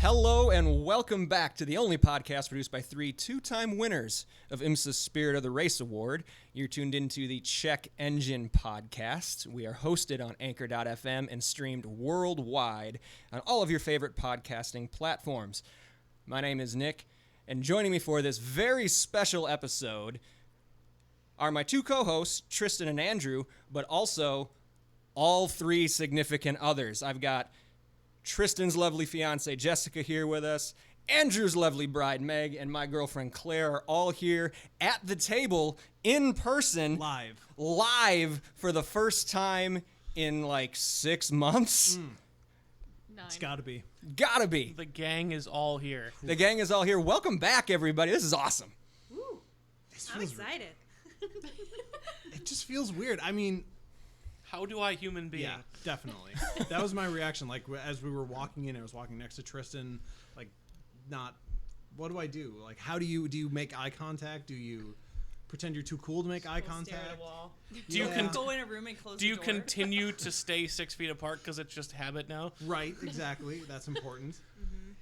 Hello and welcome back to the only podcast produced by three two-time winners of IMSA's Spirit of the Race Award. You're tuned into the Check Engine podcast. We are hosted on Anchor.fm and streamed worldwide on all of your favorite podcasting platforms. My name is Nick, and joining me for this very special episode are my two co-hosts, Tristan and Andrew, but also all three significant others. I've got Tristan's lovely fiance, Jessica, here with us. Andrew's lovely bride, Meg, and my girlfriend, Claire, are all here at the table in person. Live for the first time in like 6 months. 9. It's gotta be. Gotta be. The gang is all here. The gang is all here. Welcome back, everybody. This is awesome. Woo. I'm excited. It just feels weird. I mean, How do I human being? yeah, definitely. That was my reaction. Like, as we were walking in, I was walking next to Tristan, like, what do I do? Like, how do you make eye contact? Do you pretend you're too cool to make eye contact? Stare at a wall. Do you Go in a room and close Do you the door? continue to stay 6 feet apart because it's just habit now? Right, exactly. That's important.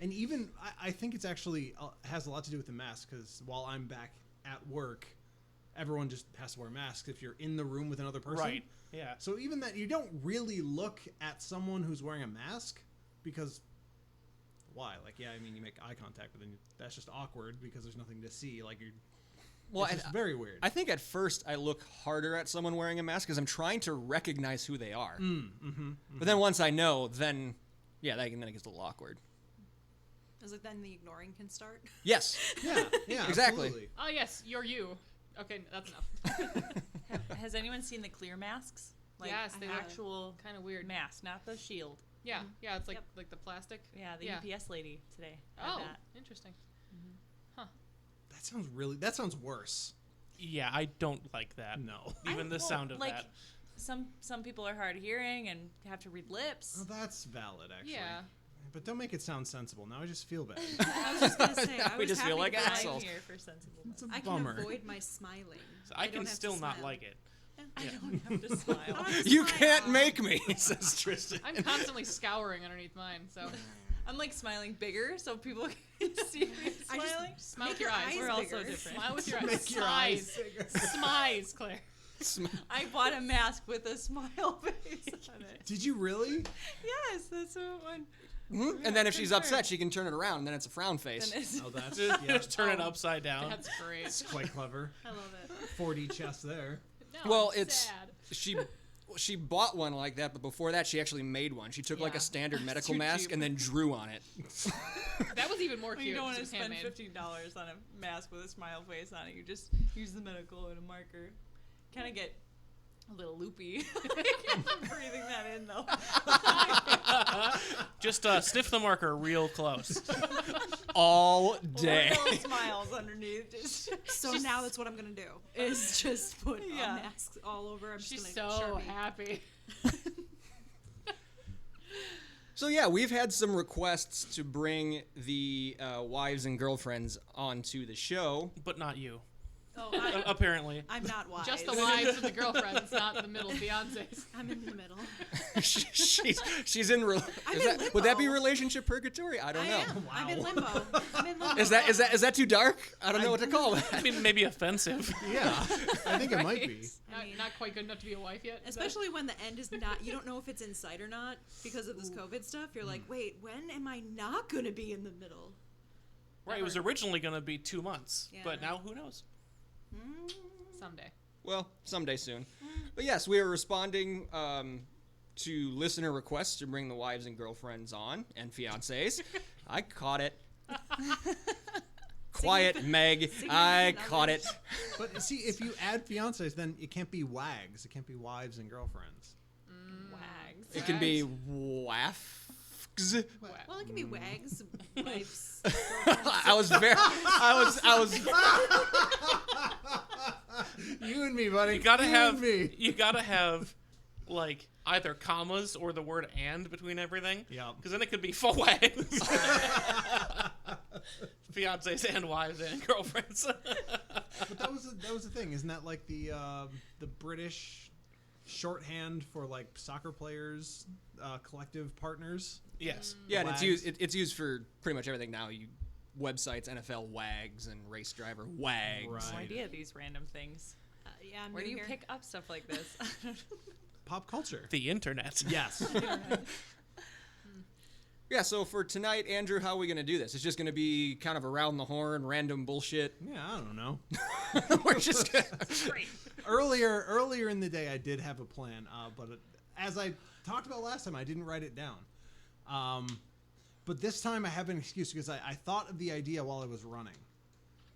And even, I think it's actually has a lot to do with the mask, because while I'm back at work, everyone just has to wear masks if you're in the room with another person. Right. Yeah. So even that, you don't really look at someone who's wearing a mask, because why? Like, yeah, I mean, you make eye contact, but then that's just awkward because there's nothing to see. Like, it's just very weird. I think at first I look harder at someone wearing a mask because I'm trying to recognize who they are. But then once I know, then it gets a little awkward. Is it then the ignoring can start? Yes. Yeah, Exactly. Absolutely. Oh, yes, you're you. Okay, that's enough. Has anyone seen the clear masks? Like Yes, they the look actual kind of weird. mask, not the shield. Yeah, yeah, it's like Yep. like the plastic. Yeah, the Yeah. UPS lady today had Oh, that. interesting. That sounds worse. Yeah, I don't like that. No. Even the sound of that. Some people are hard of hearing and have to read lips. Well, that's valid, actually. Yeah. But don't make it sound sensible. Now I just feel bad. I was just gonna say, I We was just feel happy like that I'm assholes. here for sensibleness. It's a I can bummer. avoid my smiling. So I don't can have to still not smile. like it. I don't have to smile. You can't make me, says Tristan. I'm constantly scouring underneath mine, so I'm like smiling bigger so people can see me I just- smiling. smile with Make your your eyes. eyes We're all so bigger. different. Smile with your eyes. Make your eyes Smize. Smize, Claire. I bought a mask with a smile face on it. Did you really? Yes, that's what one. And then if she's upset, she can turn it around, and then it's a frown face. Then it's, Oh, that's Just turn it upside down. That's great. It's quite clever. I love it. 4D chess there. Now Well, I'm it's- sad. She bought one like that, but before that, she actually made one. She took like Yeah. a standard medical too mask cheap. and then drew on it. That was even more well, cute. you don't 'cause want it to was spend handmade. $15 on a mask with a smile face on it. You just use the medical and a marker. Kind of get a little loopy. Breathing that in though. Just sniff the marker real close. All day. Little smiles underneath. Just So now that's what I'm gonna do. Is just put Yeah. masks all over. I'm just She's gonna so Sharpie. happy. So yeah, we've had some requests to bring the wives and girlfriends onto the show. But not you. Oh, Apparently. I'm not wise. Just the wives and the girlfriends, not the middle fiancés. I'm in the middle. she's in. I'm Is in that, would that be limbo. relationship purgatory? I don't know. am. I'm in limbo. I'm in limbo. Is that too dark? I don't know what to call that. I mean, maybe offensive. Yeah, I think it might be. Not quite good enough to be a wife yet. Is that- Especially when the end is not, you don't know if it's in sight or not because of this COVID stuff. You're like, wait, when am I not going to be in the middle? Right, it was originally going to be 2 months. Yeah. But now, who knows? someday. Well, someday soon. But yes, we are responding to listener requests to bring the wives and girlfriends on and fiancés. I caught it. Quiet, Meg. I caught it. But see, if you add fiancés, then it can't be WAGs. It can't be wives and girlfriends. Wags. It can be waffs. Well, it can be wags, wives. I was You and me, buddy. You gotta You have, and me. you gotta have, like, either commas or the word "and" between everything. Yeah. Because then it could be FAWAGs. Fiancés and wives and girlfriends. But that was the thing. Isn't that like the British shorthand for like soccer players, collective partners. Yes. Yeah, and FAWAGs. it's used for pretty much everything now. Websites, NFL WAGs and race driver WAGs. Right. No idea these random things. Yeah, I'm Where do new you here. pick up stuff like this? Pop culture. The internet. Yes. Yeah, so for tonight, Andrew, how are we going to do this? It's just going to be kind of around the horn, random bullshit. Yeah, I don't know. We're just gonna... Great. Earlier in the day, I did have a plan, but as I talked about last time, I didn't write it down. But this time I have an excuse because I thought of the idea while I was running,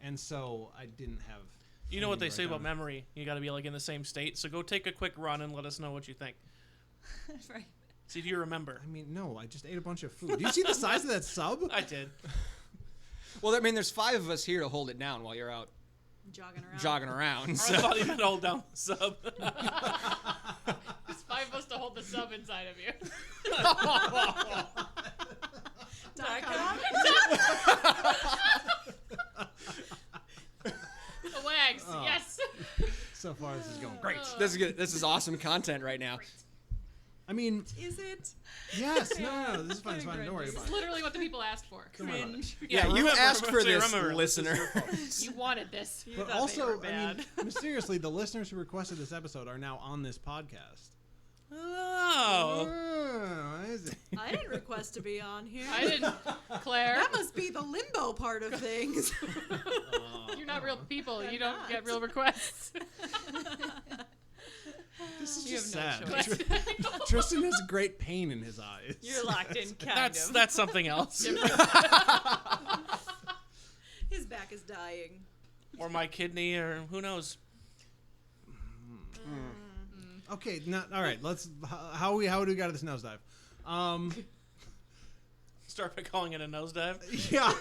and so I didn't have. You know what they anything say to write about down. memory? You got to be like in the same state. So go take a quick run and let us know what you think. Right. See if you remember. I mean, no, I just ate a bunch of food. Do you see the size of that sub? I did. Well, I mean, there's 5 of us here to hold it down while you're out Jogging around. I So. thought you meant hold down the sub. There's 5 of us to hold the sub inside of you. FAWAGs, Oh. yes. So far, this is going great. This is good. This is awesome content right now. I mean, Is it? yes, no, this is fine. It's fine. Don't worry This about is it. literally what the people asked for. Don't worry about it. Yeah, you remember, asked for so you this, remember. listener. You wanted this. You But thought they also, were I bad. mean, mysteriously, the listeners who requested this episode are now on this podcast. Oh. Oh, is it? I didn't request to be on here. I didn't. Claire, That must be the limbo part of things. you're not real people. I'm You don't not. get real requests. This is You just have no sad. choice. Tristan has great pain in his eyes. You're locked in, kind of. That's something else. His back is dying. Or my kidney, or who knows. Okay, all right. Let's. How do we got to this nosedive? Start by calling it a nosedive, Yeah.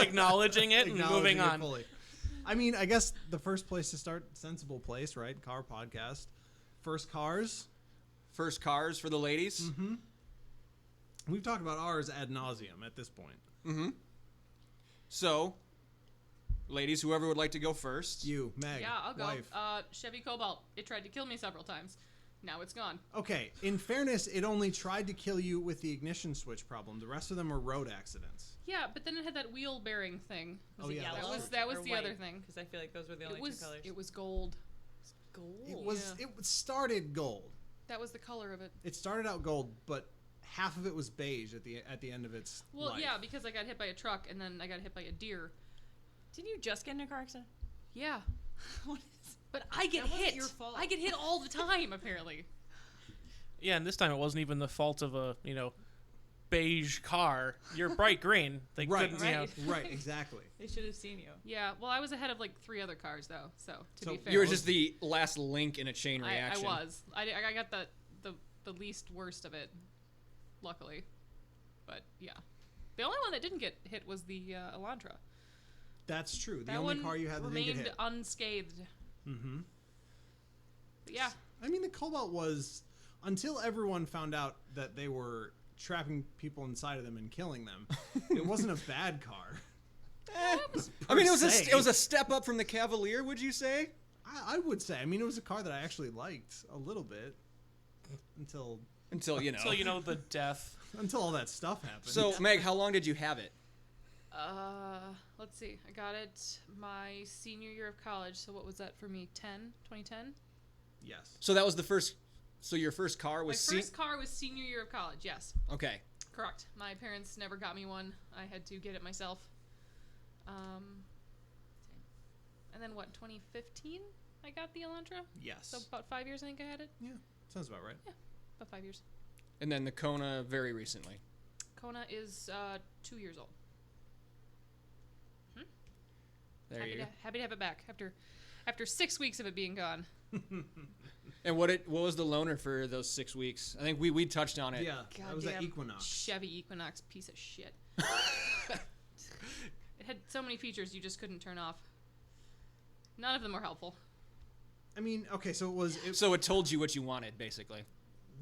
acknowledging it, and Acknowledging moving it on. fully. I mean, I guess the first place to start, sensible place, right? Car podcast. First cars. First cars for the ladies. Mm-hmm. We've talked about ours ad nauseum at this point. Mm-hmm. So, ladies, whoever would like to go first. You, Meg, Yeah, I'll go. wife. Chevy Cobalt. It tried to kill me several times. Now it's gone. Okay, in fairness, it only tried to kill you with the ignition switch problem. The rest of them were road accidents. Yeah, but then it had that wheel bearing thing. Oh, yeah, that that's was true. that was Or the white, other thing. Because I feel like those were the only two colors. It was gold. gold. It started gold. That was the color of it. It started out gold, but half of it was beige at the end of its Well, life. yeah, because I got hit by a truck and then I got hit by a deer. Didn't you just get in a car accident? Yeah, What is? but I get That wasn't hit. your fault. I get hit all the time, apparently. Yeah, and this time it wasn't even the fault of a beige car. You're bright green. They Right, couldn't. right. Right, exactly. They should have seen you. Yeah, well, I was ahead of like 3 other cars though. So to So be fair, You were just the last link in a chain I reaction. was. I got the least worst of it, luckily. But yeah, the only one that didn't get hit was the Elantra. That's true. The That only one car you had that didn't get remained hit. unscathed. Mm-hmm. But yeah, I mean, the Cobalt was, until everyone found out that they were trapping people inside of them and killing them, it wasn't a bad car. I mean, it was se. it was a step up from the Cavalier, would you say? I would say. I mean, it was a car that I actually liked a little bit until Until So the death. all that stuff happened. So, Meg, how long did you have it? let's see. I got it my senior year of college. So what was that for me? 2010? yes. So that was the first. So your first car My was first car was senior year of college. Yes, Okay. correct. My parents never got me one. I had to get it myself. And then what? 2015, I got the Elantra. Yes. So about 5 years, I think I had it. Yeah, sounds about right. About 5 years. And then the Kona very recently. Kona is 2 years old. There happy you go. happy to have it back after 6 weeks of it being gone. And what was the loaner for those 6 weeks? I think we touched on it. Yeah, that was that Goddamn Equinox. Chevy Equinox piece of shit. It had so many features you just couldn't turn off. None of them were helpful. I mean, okay, so it was. So it told you what you wanted, basically.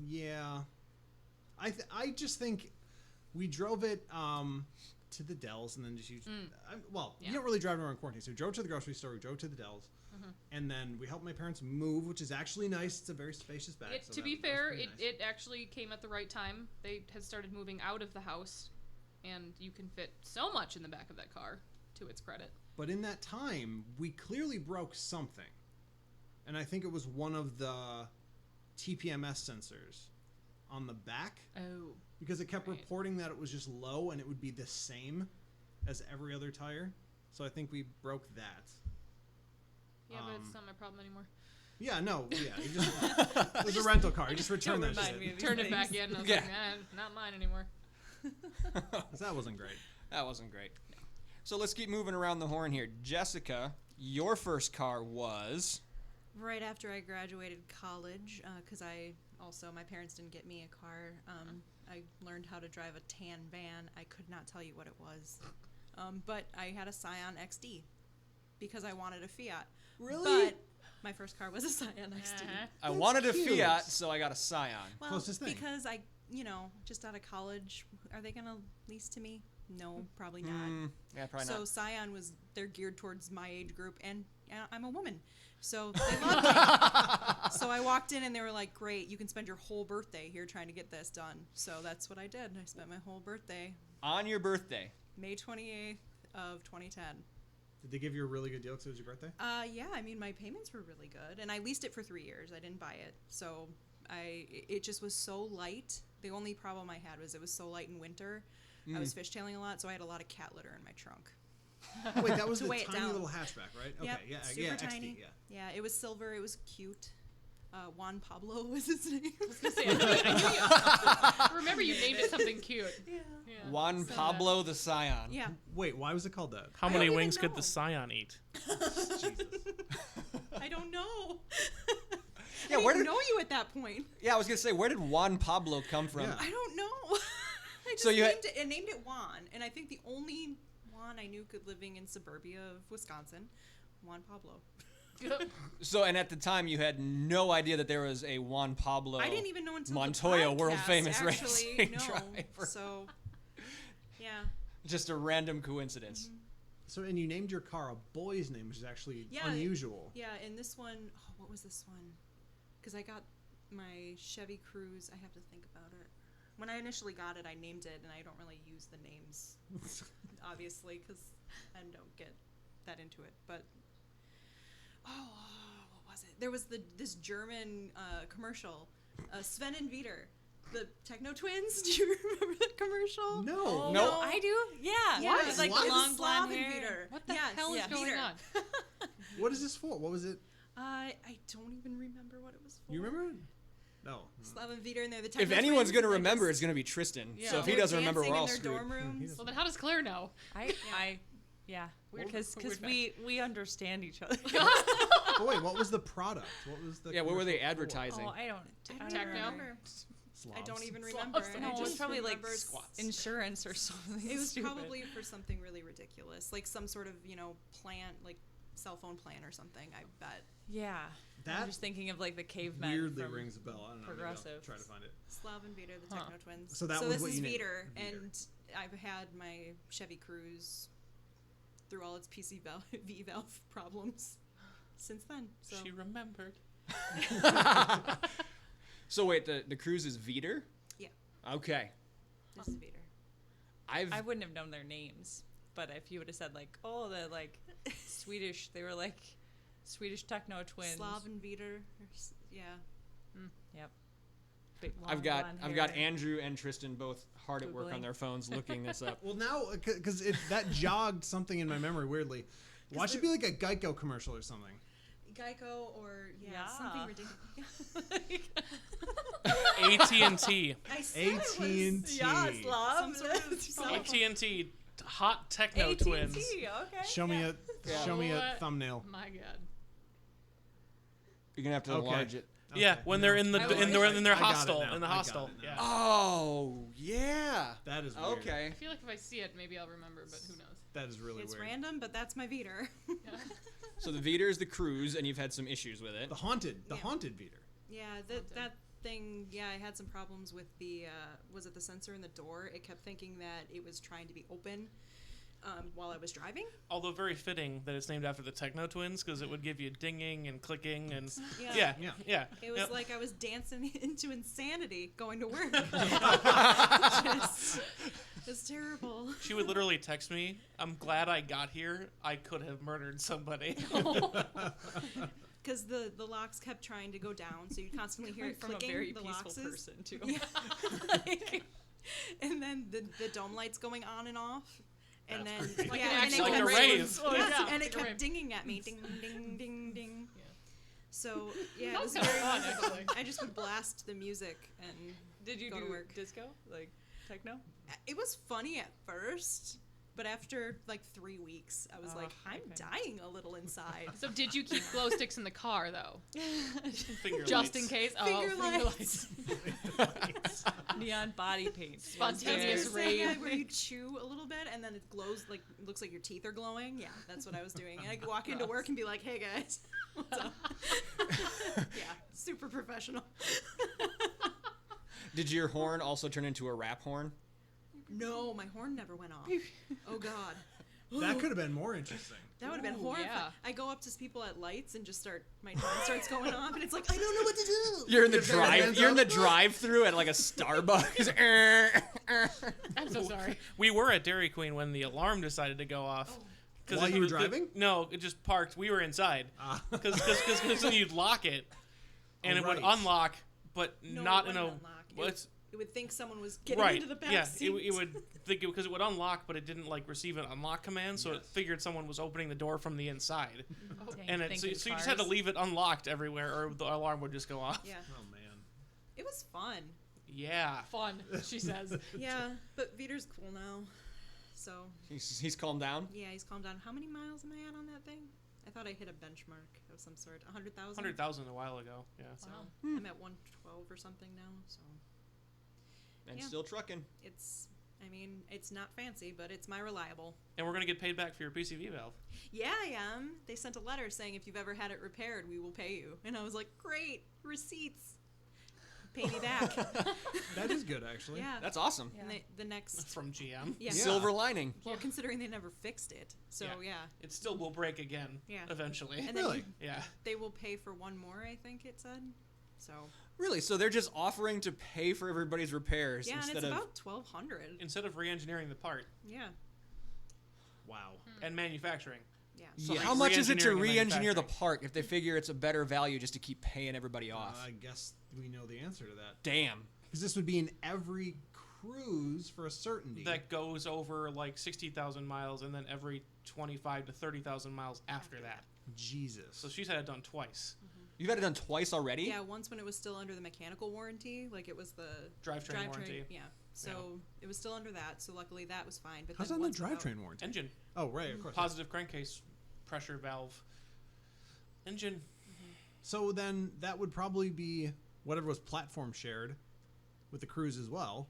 Yeah, I just think we drove it to the Dells and then just used. Yeah. You don't really drive around quarantine, so we drove to the grocery store, we drove to the Dells, And then we helped my parents move, which is actually nice. It's a very spacious back. So To that be was fair, pretty nice. it actually came at the right time. They had started moving out of the house, and you can fit so much in the back of that car, to its credit. But in that time, we clearly broke something. And I think it was one of the TPMS sensors on the back. Oh. Because it kept Right. reporting that it was just low and it would be the same as every other tire. So I think we broke that. Yeah, but it's not my problem anymore. Yeah, no, yeah. It was a rental car. You just returned that remind shit. me of Turned it things. back in, and I was Yeah. like, not mine anymore. 'Cause that wasn't great. That wasn't great. So let's keep moving around the horn here. Jessica, your first car was... Right after I graduated college, because my parents didn't get me a car. I learned how to drive a tan van. I could not tell you what it was. But I had a Scion XD because I wanted a Fiat. Really? But my first car was a Scion XD. I wanted a cute. Fiat, so I got a Scion. Well, Closest thing. because just out of college, are they going to lease to me? No, probably not. Yeah, probably So not. Scion they're geared towards my age group, and I'm a woman. So they loved me. So I walked in and they were like, great, you can spend your whole birthday here trying to get this done. So that's what I did. I spent my whole birthday, On your birthday. May 28th of 2010. Did they give you a really good deal because it was your birthday? Yeah, I mean, my payments were really good. And I leased it for 3 years. I didn't buy it. So it just was so light. The only problem I had was it was so light in winter. I was fishtailing a lot, so I had a lot to litter in my trunk. Oh, wait, that was To the weigh it tiny down. little hatchback, right? Okay, Yep, yeah, super yeah, tiny. XD, yeah. Yeah, it was silver. It was cute. Juan Pablo was his name. Remember, you named it something cute. Yeah. Yeah. Juan So, Pablo the Scion. Yeah. Wait, why was it called that? How I many don't wings even could the know. Scion eat? Jesus. I don't know. Yeah, I where didn't did- know you at that point. Yeah, I was going to say, where did Juan Pablo come from? Yeah. I don't know. I just So you had- named it Juan, and I think the only Juan I knew living in suburbia of Wisconsin, Juan Pablo. So, and at the time, you had no idea that there was a Juan Pablo I didn't even know until Montoya the world podcast, famous actually, racing no. driver. So, yeah. Just a random coincidence. So, and you named your car a boy's name, which is actually Yeah, unusual. Yeah, and this one, what was this one? Because I got my Chevy Cruze. I have to think about it. When I initially got it, I named it, and I don't really use the names, obviously, because I don't get that into it. But what was it? There was this German commercial, Sven and Vitor, the Techno Twins. Do you remember that commercial? No. Oh, Nope. no. I do. Yeah. Yeah, It's like What? the long Slav blonde and hair. Vitor. What the Yes, hell is yeah, going Vitor. on? What is this for? What was it? I don't even remember what it was for. You remember? No. Slav and Vitor, and they're the If Techno anyone's Twins, going to and they're remember, just- it's going to be Tristan. Yeah. So if he They're doesn't remember, we're dancing all in their screwed. dorm rooms. Well, then how does Claire know? Yeah. What- Because weird we understand each other. Oh, wait, what was the product? What was the Yeah, what were they commercial for? advertising? Oh, I don't Techno? remember. I don't Slobs. even remember. Slavs. I No, it was just probably like remember insurance or something. it was stupid. probably for something really ridiculous, like some sort of plan, like cell phone plan or something. I bet. Yeah. That I'm just thinking of like the cavemen. weirdly from rings a bell. I don't know. maybe I'll Progressives. try to find it. Slav and Vitor, the Techno Twins. So that was this what is you named it, Vitor, Vitor. and I've had my Chevy Cruze through all its V valve problems since then. So She remembered. So wait, the cruise is Vitor? Yeah. Okay. this is Vitor. I wouldn't have known their names, but if you would have said like, oh, the like Swedish, they were like Swedish Techno Twins. Slav and Vitor. Yeah. Yep. Big, long I've got blonde I've got hair. Andrew and Tristan both hard at work on Googling. their phones looking this up. Well, now, because that jogged something in my memory weirdly. Watch it be like a Geico commercial or something. Geico or Yeah. something ridiculous. AT&T. I said it was AT&T. Yeah, Slav. some sort of cell phone. AT&T. Hot Techno AT&T. Twins. Okay. Show me a Yeah. show me a What? thumbnail. My God. You're gonna have to Okay. enlarge it. Yeah, Okay, when no. they're in the I in will- their in their I got it hostel now. in the I got hostel. it now. Yeah. Oh yeah. That is weird. Okay. I feel like if I see it, maybe I'll remember, but who knows? That is really It's weird. random, but that's my Vitor. So the Vitor is the cruise, and you've had some issues with it. The haunted Yeah. Vitor. Yeah, that thing. Yeah, I had some problems with the. Was it the sensor in the door? It kept thinking that it was trying to be open, while I was driving. Although very fitting that it's named after the Techno Twins, because it would give you dinging and clicking and Yeah. yeah. It was like I was dancing into insanity going to work. It's terrible. She would literally text me, "I'm glad I got here. I could have murdered somebody." Because the locks kept trying to go down, so you constantly hear it From a clicking. very the peaceful lockses. person too. Yeah. And then the dome lights going on and off. And That's then creepy. Like yeah, an and actual it Like a kept, rave. Oh, yes, yeah, and it like a kept rave. dinging at me, ding, ding, ding, ding. Yeah. So yeah, it was Sounds very fun, musical. actually. I just would blast the music and Did you go to do work. disco, like techno? It was funny at first, but after like 3 weeks, I was like, I'm okay. dying a little inside. So did you keep glow sticks in the car though, Finger just lights. in case? Finger finger lights. Neon body paint. Spontaneous That's what you're saying, rave. where you chew a little bit and then it glows, like looks like your teeth are glowing. Yeah, that's what I was doing. And I'd walk into work and be like, "Hey guys, what's up?" Yeah, super professional. Did your horn also turn into a rap horn? No, my horn never went off. Oh God, That could have been more interesting. that would have been Ooh, horrifying. yeah. I go up to people at lights and just my horn starts going off, and it's like I don't know what to do. You're in the Your hands You're in up. the drive-through at like a Starbucks. I'm so sorry. We were at Dairy Queen when the alarm decided to go off. While you were driving? No, it just parked. We were inside. Ah. Because then you'd lock it, and Oh, it would right. unlock, but No, not it in a. wouldn't unlock. Well, it's It would think someone was getting right. into the back Yeah, seat. it would think because it would unlock, but it didn't like receive an unlock command, so it Yes. figured someone was opening the door from the inside, Dang, and so you just had to leave it unlocked everywhere, or the alarm would just go off. Yeah, Oh man. it was fun. Yeah. Fun, she says. Yeah, but Viter's cool now. So, He's calmed down. yeah, he's calmed down. How many miles am I at on that thing? I thought I hit a benchmark of some sort. 100,000? 100,000 a while ago. Yeah. So, Wow. I'm at 112 or something now. So, And Yeah. still trucking. it's not fancy, but it's my reliable. And we're gonna get paid back for your PCV valve. Yeah, I am. They sent a letter saying if you've ever had it repaired, we will pay you. And I was like, great, receipts. Pay me back. That is good actually. Yeah. That's awesome. And the next. From GM. Yeah. Silver lining. Well, considering they never fixed it. So, yeah. It still will break again. Yeah. Eventually. And then Really? Yeah. they will pay for one more, I think it said. So, Really? So they're just offering to pay for everybody's repairs yeah, and instead it's of. about 1,200. Instead of re-engineering the part Yeah. Wow. and manufacturing. Yeah. So, Yeah, like, how much is it to re-engineering and re-engineer the manufacturing. part if they figure it's a better value just to keep paying everybody off? I guess we know the answer to that. Damn. Because this would be in every cruise for a certainty. That goes over like 60,000 miles, and then every 25 to 30,000 miles after that. Jesus. So she's had it done twice. You've had it done twice already? Yeah, once when it was still under the mechanical warranty, like it was the Drivetrain warranty. Yeah. So it was still under that. So luckily that was fine. But How's then that on once the without- drivetrain warranty? Engine, Oh, right, of course. positive crankcase, pressure valve. Engine. So then that would probably be whatever was platform shared with the cruise as well.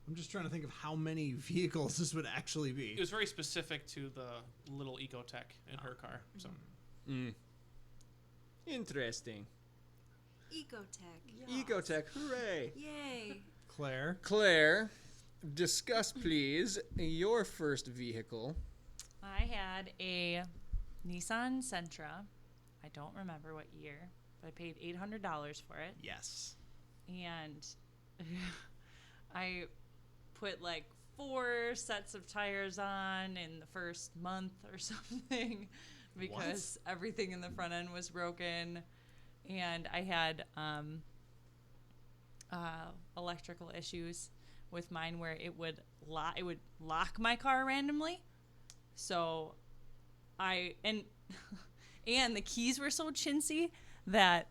I'm just trying to think of how many vehicles this would actually It be. was very specific to the little Ecotech in her car. So Mm. Interesting. Ecotech. Ecotech, hooray. Yay. Claire. Claire, discuss please your first vehicle. I had a Nissan Sentra. I don't remember what year, but I paid $800 for it. Yes. And I put like 4 sets of tires on in the first month or something because everything in the front end was broken. And I had electrical issues with mine where it would lock my car randomly. So and the keys were so chintzy that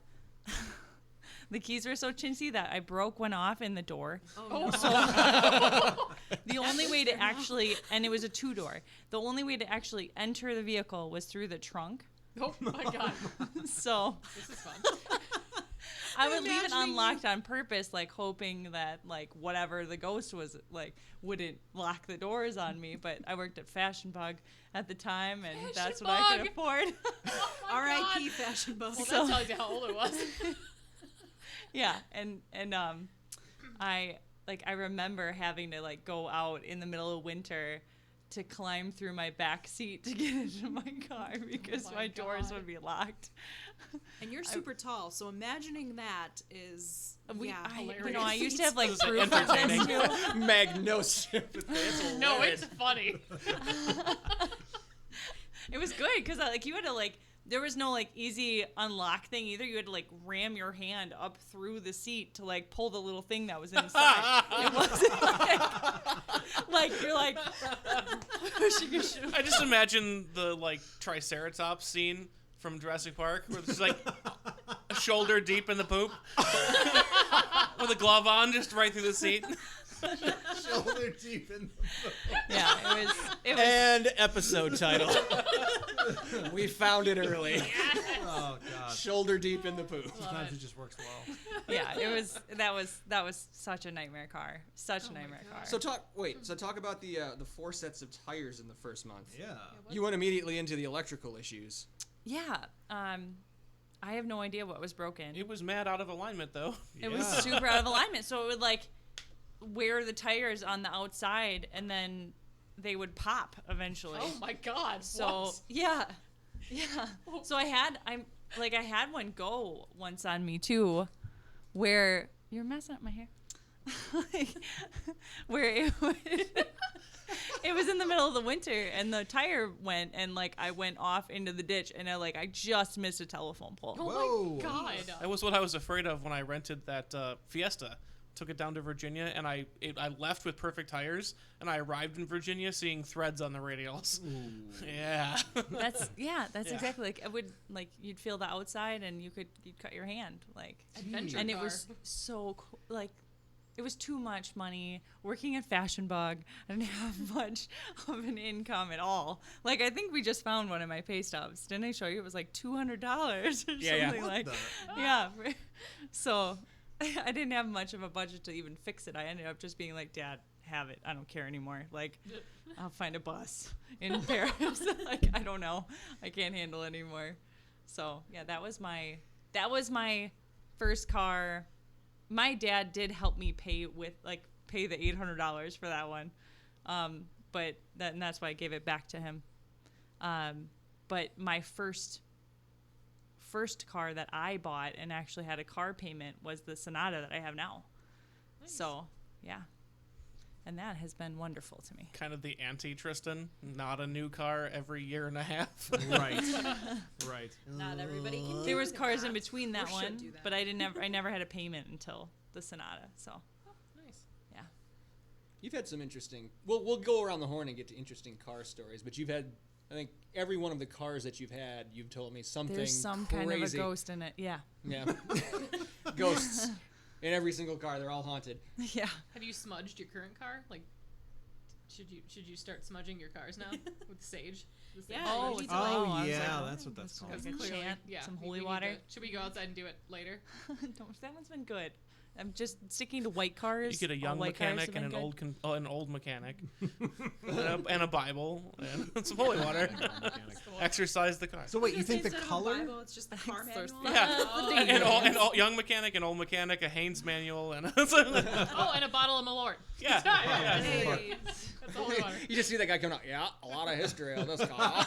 I broke one off in the door. Oh, no. So the only way to actually, and it was a 2-door, the only way to actually enter the vehicle was through the trunk. Oh my god, So this is fun. I would leave it imagining unlocked on purpose, like hoping that like whatever the ghost was like wouldn't lock the doors on me. But I worked at Fashion Bug at the time, and that's what I could afford. Oh my R.I.P. God. Fashion Bug. Well, So- that tells you how old it was. Yeah, and I remember having to like go out in the middle of winter to climb through my back seat to get into my car because Oh my my doors God. would be locked. And you're super tall, so imagining that is hilarious. I used to have like This is proof of this entertaining. too. Mag no sympathy. It's No, hilarious. it's funny. It was good because like you had to like there was no like easy unlock thing either. You had to like ram your hand up through the seat to like pull the little thing that was inside. It wasn't like you're like pushing your shoe. I just imagine the like Triceratops scene from Jurassic Park where it's like a shoulder deep in the poop with a glove on just right through the seat. Shoulder deep in the Yeah, it was And episode title. We found it early. Oh god. Shoulder deep in the poop. Sometimes it just works well. yeah, that was such a nightmare car. Such a nightmare car. So talk about the 4 sets of tires in the first month. Yeah. You went immediately into the electrical issues. yeah, I have no idea what was broken. It was mad out of alignment though. It was super out of alignment. So it would like wear the tires on the outside and then they would pop eventually. Oh my God. So what? yeah. So I had one go once on me too, where you're messing up my hair. Where it was in the middle of the winter and the tire went and like I went off into the ditch and I just missed a telephone pole. Oh Whoa. my God. That was what I was afraid of when I rented that Fiesta. Took it down to Virginia, and I left with perfect tires, and I arrived in Virginia seeing threads on the radials. Yeah. That's exactly like it would like you'd feel the outside and you'd cut your hand like Adventure and it car. was so like it was too much money working at Fashion Bug. I didn't have much of an income at all. Like I think we just found one of my pay stubs. Didn't I show you? It was like $200 or something What like the? yeah. So I didn't have much of a budget to even fix it. I ended up just being like, Dad, have it. I don't care anymore. Like, I'll find a bus in Paris. Like, I don't know. I can't handle it anymore. So yeah, that was my first car. My dad did help me pay the $800 for that one. But that's why I gave it back to him. But my first car that I bought and actually had a car payment was the Sonata that I have now. Nice. So, yeah. And that has been wonderful to me. Kind of the anti-Tristan. Not a new car every year and a half. Right. Right. Not everybody can. There do was cars in that. between that Or one, should do that. but I never had a payment until the Sonata. So, Nice. yeah. You've had some interesting. We'll go around the horn and get to interesting car stories, but you've had. I think every one of the cars that you've had, you've told me something There's some crazy. kind of a ghost in it. Yeah. Yeah. Ghosts in every single car. They're all haunted. Yeah. Have you smudged your current car? Like, should you start smudging your cars now with sage? The sage Yeah, sage? you need to, I was like, yeah, oh, that's what that's called. Like a Clearly, chant, yeah, some we holy need water. should we go outside and do it later? That one's been good. I'm just sticking to white cars. You get a All young white cars mechanic have and been an good. an old mechanic, and a Bible and some holy water. Exercise the car. So wait, you think the Instead of a color? Bible, it's just the car so- manual. Yeah, and young mechanic, an old mechanic, a Haynes manual, and Oh, and a bottle of Malort. yeah. Yeah. Hey. That's the holy water. You just see that guy coming out. Yeah, a lot of history on this car.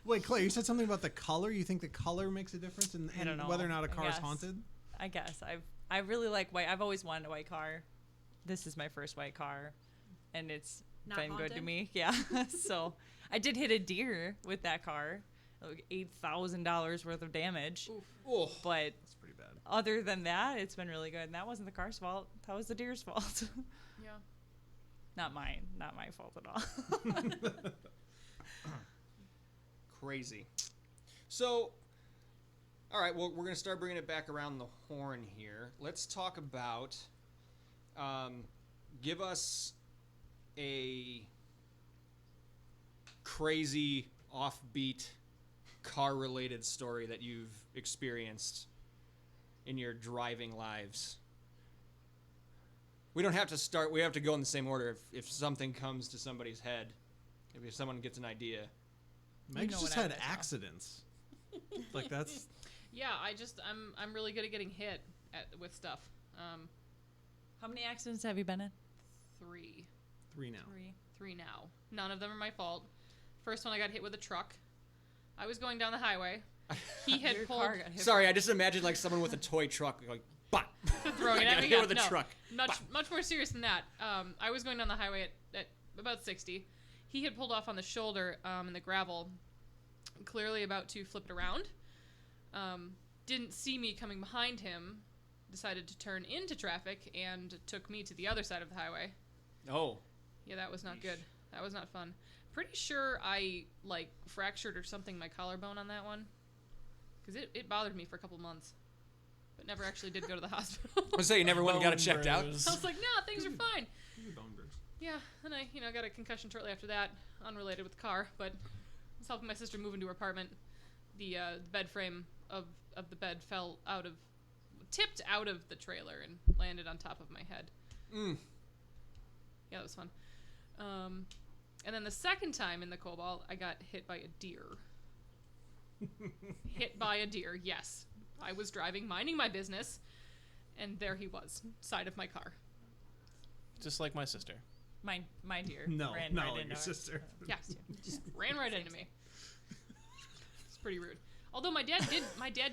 Wait, Claire, you said something about the color. You think the color makes a difference in, I don't know. whether or not a I car is guess. haunted? I guess I really like white. I've always wanted a white car. This is my first white car, and it's Not been good to haunted? me. Yeah. So I did hit a deer with that car, like $8,000 worth of damage. Oh, But That's pretty bad. other than that, it's been really good. And that wasn't the car's fault. That was the deer's fault. Yeah. Not mine. Not my fault at all. crazy. So, all right. Well, we're gonna start bringing it back around the horn here. Let's talk about. Give us a crazy, offbeat, car-related story that you've experienced in your driving lives. We don't have to start. We have to go in the same order. If something comes to somebody's head, if someone gets an idea. Meg's know just what I had did. accidents. Like that's Yeah, I'm really good at getting hit with stuff. How many accidents have you been in? 3. 3 now. 3 now. None of them are my fault. First one, I got hit with a truck. I was going down the highway. He had Your pulled. car got hit. Sorry, I just imagined like someone with a toy truck, like, bop. Throwing it at me. Hit Yeah, with a no. truck. Much more serious than that. I was going down the highway at about 60. He had pulled off on the shoulder in the gravel, clearly about to flip it around. Didn't see me coming behind him, decided to turn into traffic, and took me to the other side of the highway. Oh. Yeah, that was not good. That was not fun. Pretty sure I, like, fractured or something my collarbone on that one. Because it bothered me for a couple months. But never actually did go to the hospital. I was saying you never went and got it Bone checked out. bruise. I was like, nah, things are fine. Bone bruise. Yeah, and I, got a concussion shortly after that, unrelated with the car, but I was helping my sister move into her apartment. The bed frame of the bed tipped out of the trailer and landed on top of my head. Yeah, that was fun. And then the second time in the Cobalt, I got hit by a deer. Hit by a deer, yes. I was driving, minding my business, and there he was, side of my car. Just like my sister. My deer No, ran no, right your into her. sister. Yeah, just ran right into me. It's pretty rude. Although my dad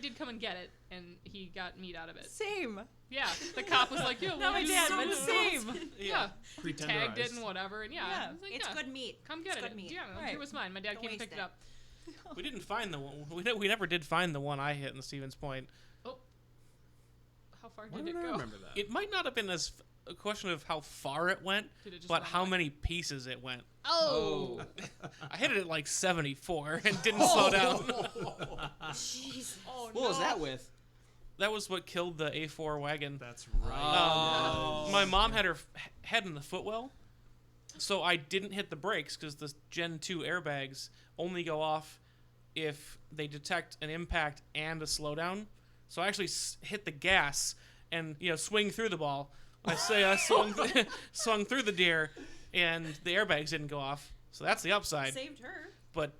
did come and get it, and he got meat out of it. Same. Yeah, the cop was like, "Yeah, Not well, my you dad, so but good." same. Yeah, he tagged it Pre-tenderized. and whatever, and yeah, Yeah, I was like, It's yeah, good meat. come get It's it. good meat. Yeah, Right. it was mine. My dad Don't came and waste picked it up. We didn't find the one. We never did find the one I hit in Stevens Point. Oh, how far Why did would it I go? remember that? It might not have been a question of how far it went, Did it just but run how away? many pieces it went. Oh, I hit it at like 74 and didn't slow down. Jeez. oh What was that with? That was what killed the A4 wagon. That's right. Oh. My mom had her head in the footwell, so I didn't hit the brakes because the Gen 2 airbags only go off if they detect an impact and a slowdown. So I actually hit the gas and swing through the ball. I swung through the deer, and the airbags didn't go off. So that's the upside. Saved her. But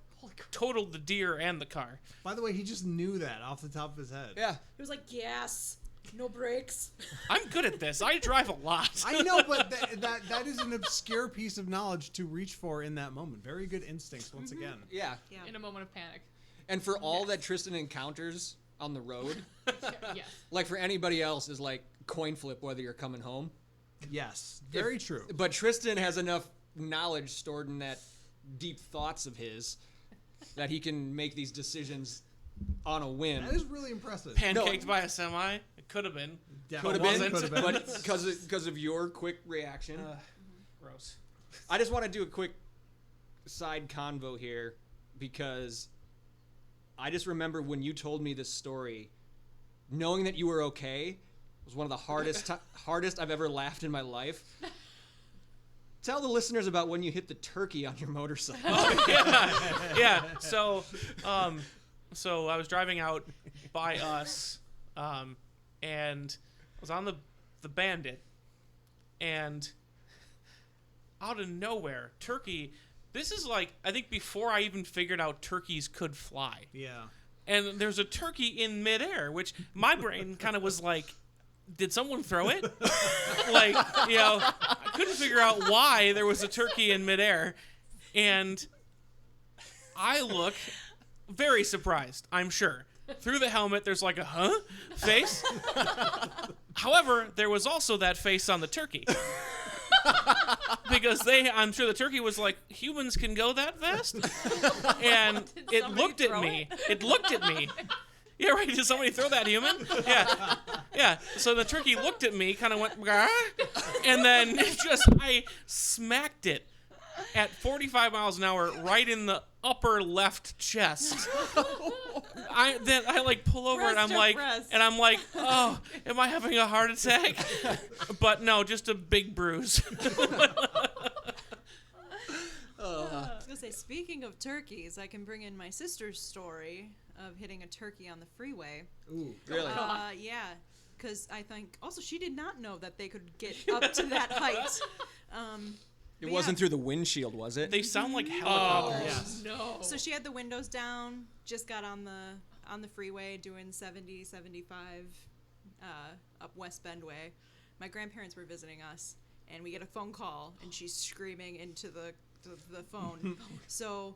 totaled the deer and the car. By the way, he just knew that off the top of his head. Yeah. He was like, yes, no brakes. I'm good at this. I drive a lot. I know, but that is an obscure piece of knowledge to reach for in that moment. Very good instincts once again. Yeah. Yeah. in a moment of panic. And for all that Tristan encounters on the road, Yes. like for anybody else, is like coin flip whether you're coming home. Yes, very true. But Tristan has enough knowledge stored in that deep thoughts of his that he can make these decisions on a whim. That is really impressive. Pancaked by a semi. It could have been. Could have wasn't. been, but because of your quick reaction. Gross. I just want to do a quick side convo here because I just remember when you told me this story, knowing that you were okay was one of the hardest I've ever laughed in my life. Tell the listeners about when you hit the turkey on your motorcycle. Yeah. So I was driving out by us, and I was on the Bandit, and out of nowhere, turkey. This is like, I think before I even figured out turkeys could fly. Yeah. And there's a turkey in midair, which my brain kind of was like, did someone throw it? I couldn't figure out why there was a turkey in midair. And I look very surprised, I'm sure. Through the helmet, there's like a face. However, there was also that face on the turkey. Because I'm sure the turkey was like, humans can go that fast? And it looked at me. It looked at me. Yeah, right. Did somebody throw that human? Yeah. Yeah. So the turkey looked at me, kind of went, "Gah," and then I smacked it at 45 miles an hour right in the upper left chest. I pull over and I'm like, oh, am I having a heart attack? But no, just a big bruise. I was gonna say, speaking of turkeys, I can bring in my sister's story of hitting a turkey on the freeway. Ooh. Really? Yeah, because I think also she did not know that they could get up to that height. It But wasn't yeah. through the windshield, was it? They sound like helicopters. Yes. No. So she had the windows down, just got on the freeway doing 70, 75 up West Bend way. My grandparents were visiting us, and we get a phone call, and she's screaming into the phone. So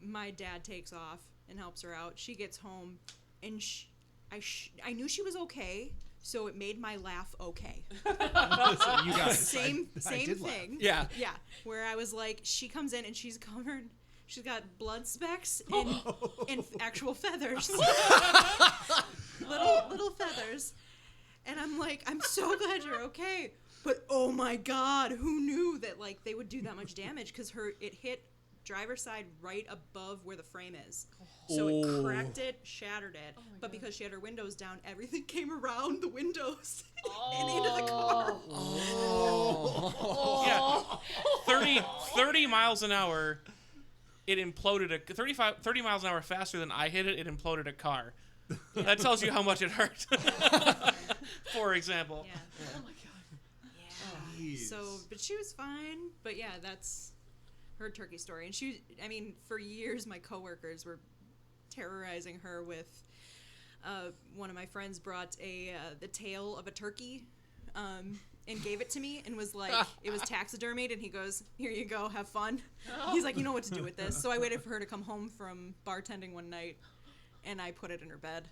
my dad takes off and helps her out. She gets home, and I knew she was okay, so it made my laugh okay. So you guys, Same I did laugh. thing. Yeah. Yeah. Where I was like, she comes in and she's covered. She's got blood specks and actual feathers. little feathers. And I'm like, I'm so glad you're okay. But oh my God, who knew that like they would do that much damage? Because it hit driver's side right above where the frame is. So it cracked it, shattered it. But because she had her windows down, everything came around the windows and into the car. Yeah. 30 miles an hour, it imploded. 30 miles an hour faster than I hit it, it imploded a car. That tells you how much it hurt. For example. Yeah. Oh my god. Yeah. So, but she was fine. But yeah, that's her turkey story. And for years, my coworkers were terrorizing her with. One of my friends brought the tail of a turkey, and gave it to me, and was like, it was taxidermied, and he goes, "Here you go, have fun." He's like, "You know what to do with this." So I waited for her to come home from bartending one night, and I put it in her bed.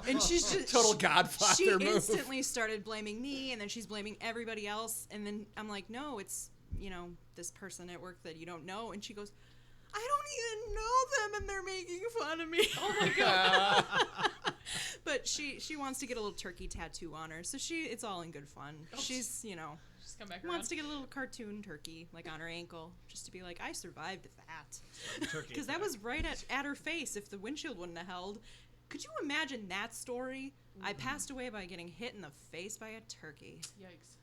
And she's just Total Godfather She move. instantly started blaming me, and then she's blaming everybody else. And then I'm like, "No, it's this person at work that you don't know." And she goes, "I don't even know them, and they're making fun of me." Oh my god. But she wants to get a little turkey tattoo on her, so it's all in good fun. She's Just come back around. wants to get a little cartoon turkey like on her ankle, just to be like, I survived that. Turkey Because that was right at her face. If the windshield wouldn't have held, could you imagine that story? I passed away by getting hit in the face by a turkey. Yikes.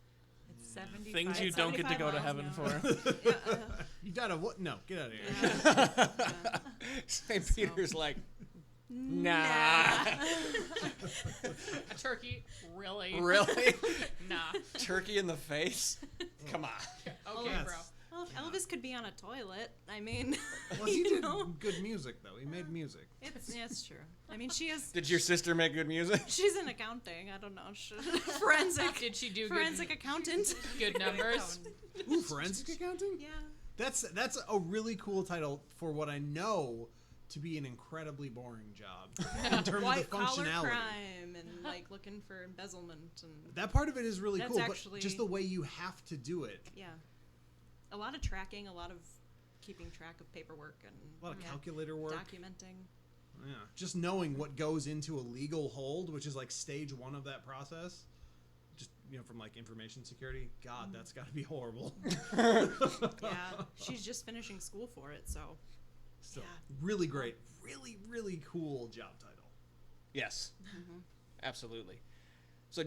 It's 75. Things you don't get to go to heaven for. You gotta what? No, get out of here. St. Peter's like, nah. A turkey? Really? Really? Nah. Turkey in the face? Come on. Okay, Yes. bro. Well, if Elvis could be on a toilet, I mean, Well, he did know, good music though. He made music. it's true. I mean, she is. Did your sister make good music? She's in accounting. I don't know. Forensic. Did she do Forensic accountant. good numbers? Ooh, forensic accounting? Yeah. That's a really cool title for what I know to be an incredibly boring job in terms White of the collar functionality. crime and like looking for embezzlement and That part of it is really That's cool, actually- but just the way you have to do it. yeah, a lot of tracking, a lot of keeping track of paperwork and A lot of calculator work. documenting. Yeah. Just knowing what goes into a legal hold, which is like stage 1 of that process. Just, from like information security. God, that's got to be horrible. Yeah, she's just finishing school for it, so So, Yeah. really great. Really, really cool job title. Yes. Absolutely. So,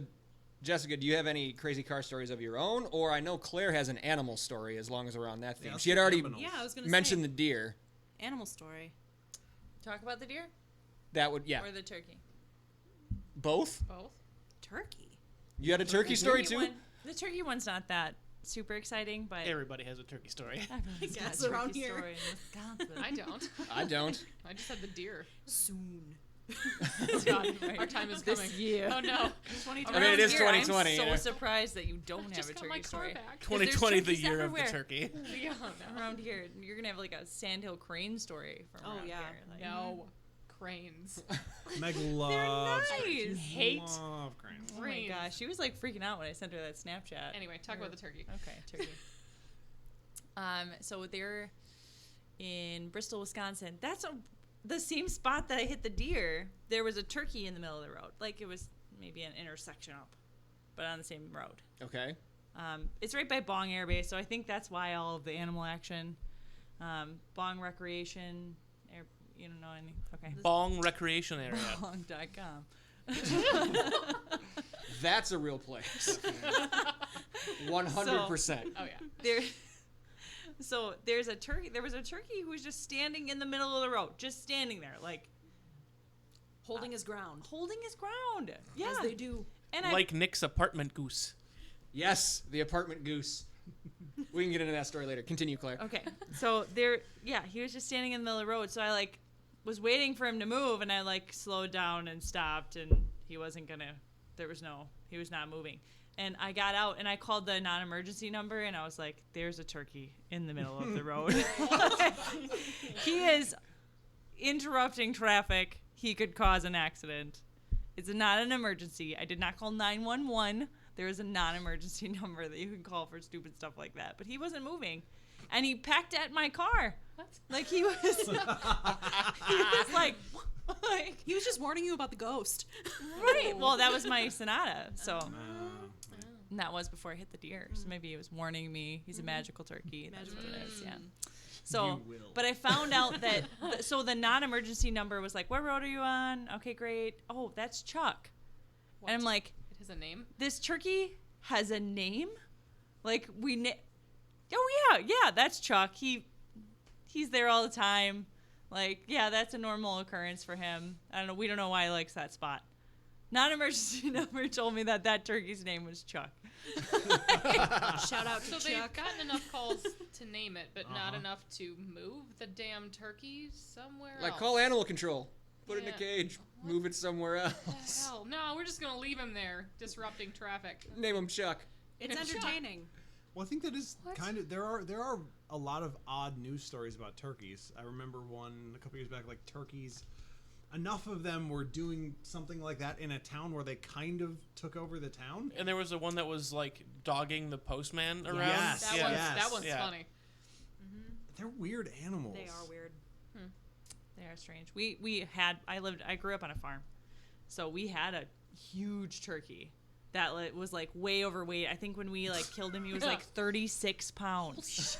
Jessica, do you have any crazy car stories of your own? Or I know Claire has an animal story, as long as we're on that theme. Yeah, She had already animals. yeah, I was gonna mentioned say, the deer. animal story. Talk about the deer That would, yeah. or the turkey? Both? Both? Turkey. You had a turkey story Turkey too? one- the turkey one's not that super exciting, but Everybody has a turkey story. everyone's got guess a turkey around here. story in Wisconsin. I don't. I don't. I just had the deer. Soon. God, our time is This coming. year. Oh no. I mean, it is Here, 2020. I'm so yeah. surprised that you don't have Just a got my turkey car story. back. 2020, the turkeys year everywhere. of the turkey. Yeah, no. Around here, you're gonna have like a sandhill crane story from Oh, around yeah. here. Like, No. Cranes. Meg loves nice. cranes. Hate Love cranes. Oh my gosh, she was like freaking out when I sent her that Snapchat. Anyway, talk about the turkey. Okay, turkey. So they're in Bristol, Wisconsin. That's the same spot that I hit the deer. There was a turkey in the middle of the road. Like it was maybe an intersection up, but on the same road. Okay. It's right by Bong Air Base, so I think that's why all of the animal action. Bong Recreation, you don't know any? Okay. Bong Recreation Area. Bong.com. That's a real place. 100%. Oh yeah. There's a turkey. There was a turkey who was just standing in the middle of the road, just standing there, like Holding his ground. holding his ground. Yeah, As they do. And I Like Nick's apartment goose. Yes, the apartment goose. We can get into that story later. Continue, Claire. okay. So he was just standing in the middle of the road. So I was waiting for him to move, and I slowed down and stopped, and he wasn't gonna. he was not moving. And I got out and I called the non-emergency number and I was like, there's a turkey in the middle of the road. He is interrupting traffic. He could cause an accident. It's not an emergency. I did not call 911. There is a non-emergency number that you can call for stupid stuff like that. But he wasn't moving. And he pecked at my car. What? Like he was like He was just warning you about the ghost. right. Well, that was my Sonata. So and that was before I hit the deer. So maybe he was warning me. He's a magical turkey. That's what it is. Yeah. So, You will. but I found out that so the non-emergency number was like, "What road are you on?" Okay, great. Oh, that's Chuck. What? And I'm like, It has a name. this turkey has a name? Like oh yeah, that's Chuck. He's there all the time. Like, yeah, that's a normal occurrence for him. I don't know. We don't know why he likes that spot. Non-emergency number told me that turkey's name was Chuck. Shout out to So they've Chuck. gotten enough calls to name it, but not enough to move the damn turkey somewhere Like, else. call animal control. Put it in a Yeah. cage. What Move it somewhere What the else. hell? No, we're just gonna leave him there, disrupting traffic. Name him Chuck. It's entertaining. Well, I think that is What? kind of there are a lot of odd news stories about turkeys. I remember one a couple years back, like turkeys. Enough of them were doing something like that in a town where they kind of took over the town. And there was the one that was like dogging the postman around. Yes. That yeah. one's, Yes. that one's Yeah. funny. They're weird animals. They are weird. They are strange. I grew up on a farm, so we had a huge turkey that was like way overweight. I think when we like killed him, he was like 36 pounds.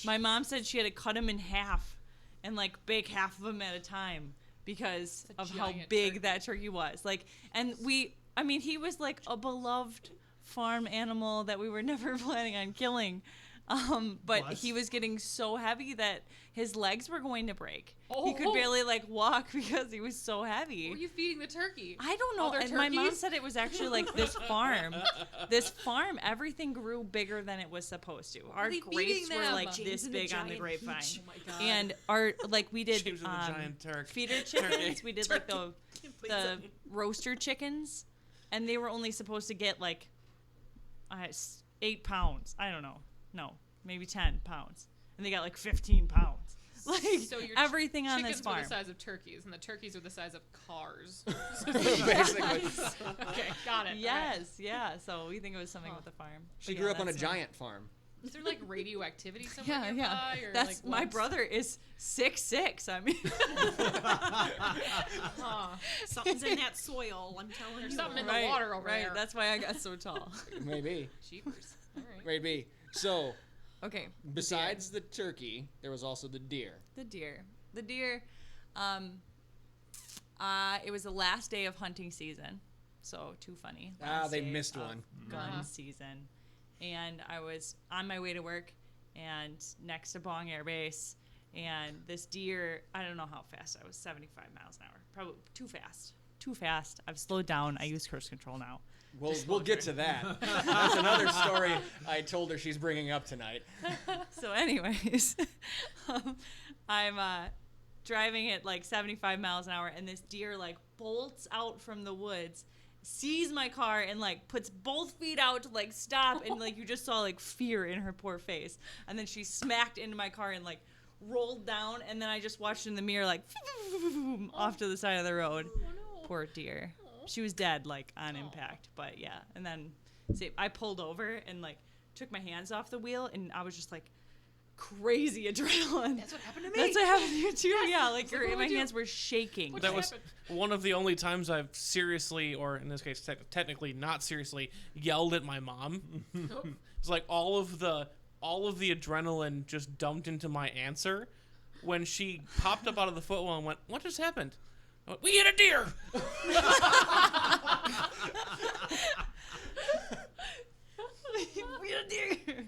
My mom said she had to cut him in half and like bake half of him at a time because It's a of how giant big turkey. that turkey was. Like, and he was like a beloved farm animal that we were never planning on killing. But What? he was getting so heavy that his legs were going to break. He could Oh. barely like walk because he was so heavy. What were you feeding the turkey? I don't know. Other And my mom turkeys? said it was actually like this farm. Everything grew bigger than it was supposed to. Our are they grapes feeding were them? like James this in a big on the giant grapevine. peach. Oh my God. And our we did James with a giant turkey. feeder chickens. We did like the roaster chickens, and they were only supposed to get like 8 pounds. I don't know. No, maybe 10 pounds, and they got like 15 pounds. Like So your everything on this chickens were farm. the size of turkeys, and the turkeys were the size of cars. Basically. Okay, got it. Yes, yeah. So we think it was something with the farm. She But grew yeah, up on a that's not- giant farm. Is there like radioactivity somewhere Yeah, nearby? yeah. Or, That's like, my what's- brother is 6'6". I mean, Huh. Something's in that soil. I'm telling There's you. something in the water over right. there. That's why I got so tall. Maybe. Cheapers. All right. Maybe. So, Okay. besides the turkey, there was also the deer. The deer. It was the last day of hunting season, so too funny. Last They day missed of one. Gun season, and I was on my way to work, and next to Bong Air Base, and this deer. I don't know how fast I was. 75 miles an hour. Probably too fast. Too fast. I've slowed down. I use cruise control now. We'll get to that. That's another story I told her she's bringing up tonight. So, anyways, I'm driving at like 75 miles an hour, and this deer like bolts out from the woods, sees my car, and like puts both feet out to like stop, and like you just saw like fear in her poor face, and then she smacked into my car and like rolled down, and then I just watched in the mirror like off to the side of the road. Oh, no. Poor deer. She was dead like on impact, but yeah. And then I pulled over and like took my hands off the wheel, and I was just like crazy adrenaline. That's what happened to me. That's what happened to you too. Yeah, like It's like, what my would you- hands were shaking. What That just was happened? one of the only times I've seriously, or in this case, technically not seriously, yelled at my mom. It's like all of the adrenaline just dumped into my answer when she popped up out of the footwell and went, "What just happened?" I went, "We hit a deer." Real deer.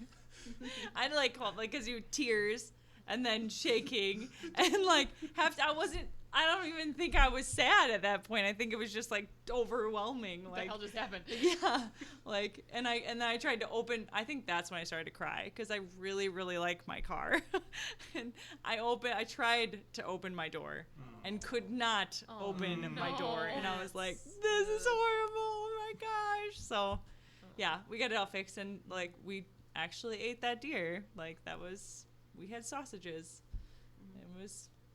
I'd like call like because you tears and then shaking and like I don't even think I was sad at that point. I think it was just like overwhelming. What the Like hell just happened? yeah, like and then I tried to open. I think that's when I started to cry because I really like my car, and I tried to open my door and could not open my door, and I was like, this is horrible. Oh my god. So, yeah, we got it all fixed, and like we actually ate that deer. Like we had sausages.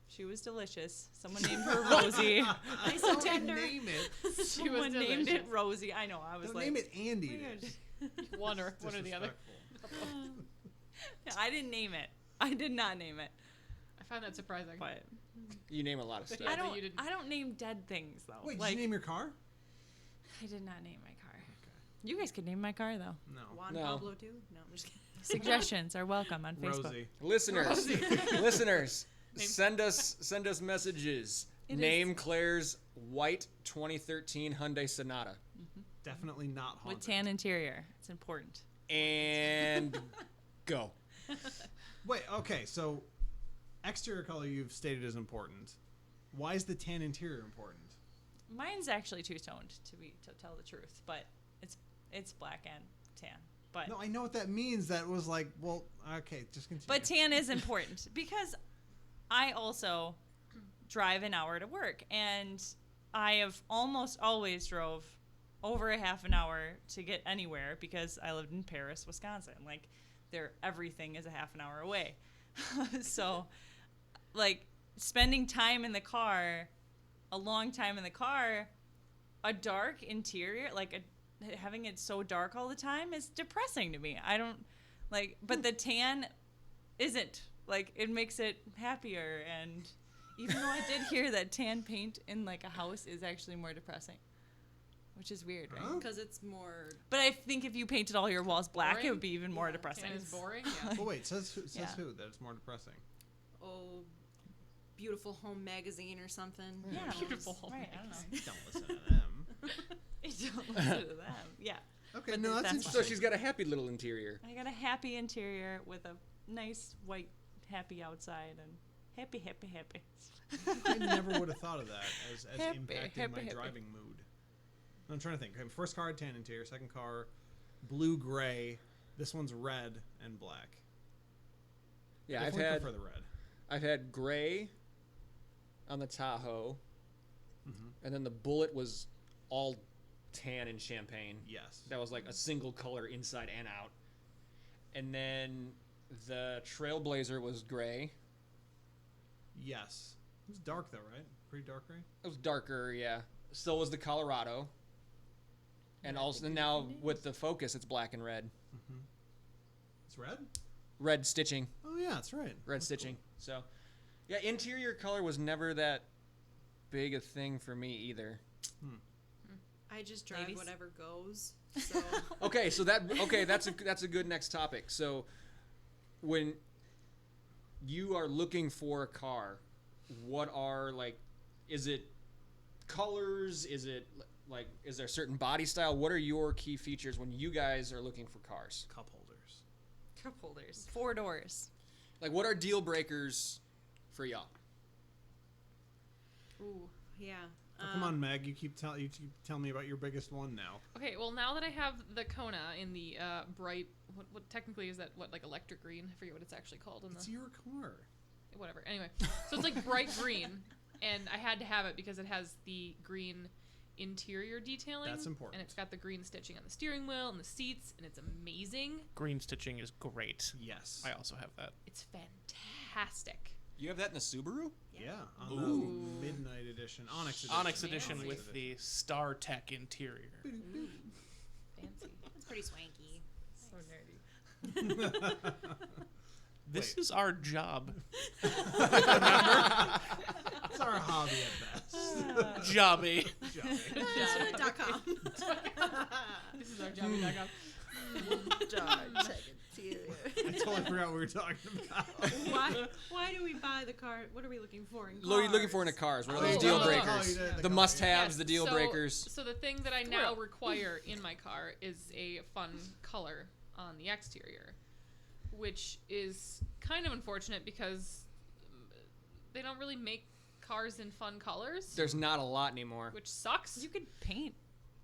She was delicious. Someone named her Rosie. Nice and tender. Name it. Someone named it Rosie. I know. I was Don't like, name it Andy. weird. One or the other. I didn't name it. I did not name it. I find that surprising. But You name a lot of stuff. Yeah, I but don't. you didn't- I don't name dead things though. Wait, like did you name your car? I did not name my car. You guys could name my car though. No. Juan No. Pablo too? No, I'm just kidding. Suggestions are welcome on Facebook. Rosie. Listeners, send us messages. It Name Claire's white 2013 Hyundai Sonata. Definitely not haunted. With tan interior, it's important. And go. Wait, okay, so exterior color you've stated is important. Why is the tan interior important? Mine's actually two-toned to tell the truth, but it's black and tan. But No, I know what that means. That was like, well, okay, just continue. but tan is important because I also drive an hour to work, and I have almost always drove over a half an hour to get anywhere because I lived in Paris, Wisconsin. Like, everything is a half an hour away. So, like, spending time in the car, a long time in the car, a dark interior, like having it so dark all the time is depressing to me. I don't like, but the tan isn't. Like, it makes it happier, and even though I did hear that tan paint in like a house is actually more depressing, which is weird, right? Huh? Because it's more. But I think if you painted all your walls black, Boring? it would be even more Yeah, depressing. Tan is boring. Yeah. Oh, wait, says Yeah. who that it's more depressing? Oh, Beautiful Home magazine or something. Yeah, Who knows? Beautiful Home Right, I don't know. Don't listen to them. Don't listen to them. Yeah. Okay, But no, that's that's interesting. So she's got a happy little interior. I got a happy interior with a nice white happy outside and happy. I never would have thought of that as Happy, impacting happy, my happy. driving mood. I'm trying to think. Okay, first car had tan interior. Second car, blue gray. This one's red and black. Yeah, Definitely prefer the red. I've had gray on the Tahoe, and then the Bullet was all tan and champagne. Yes. That was like a single color inside and out. And then the Trailblazer was gray. Yes. It was dark though, right? Pretty dark gray. It was darker, yeah. So was the Colorado. And also now with the Focus, it's black and red. It's red. Red stitching. Oh yeah, that's right. Red That's stitching. So, yeah, interior color was never that big a thing for me either. I just drive Ladies? whatever goes. So That's a good next topic. So, when you are looking for a car, what are like, is it colors? Is it like, is there a certain body style? What are your key features when you guys are looking for cars? Cup holders. Cup holders. 4 doors. Like, what are deal breakers for y'all? ooh, yeah. Oh, come on, Meg. You keep telling me about your biggest one now. Okay, well, now that I have the Kona in the bright, what technically is that, like electric green? I forget what it's actually called. It's your car. Whatever. Anyway, so it's like bright green, and I had to have it because it has the green interior detailing. That's important. And it's got the green stitching on the steering wheel and the seats, and it's amazing. Green stitching is great. Yes. I also have that. It's fantastic. You have that in the Subaru? Yeah, on Ooh. the Midnight Edition, Onyx Edition. Onyx edition Fancy. with the Star Tech interior. Fancy. It's pretty swanky. So nerdy. This is our job. It's our hobby at best. Jobby. .com. This is our job.com. I totally forgot what we were talking about. Why do we buy the car? What are we looking for in cars? What are you looking for in a cars? What are those Oh, deal oh, breakers? oh, The must-haves, the deal so, breakers. So the thing that I now require in my car is a fun color on the exterior, which is kind of unfortunate because they don't really make cars in fun colors, There's not a lot anymore. which sucks. You could paint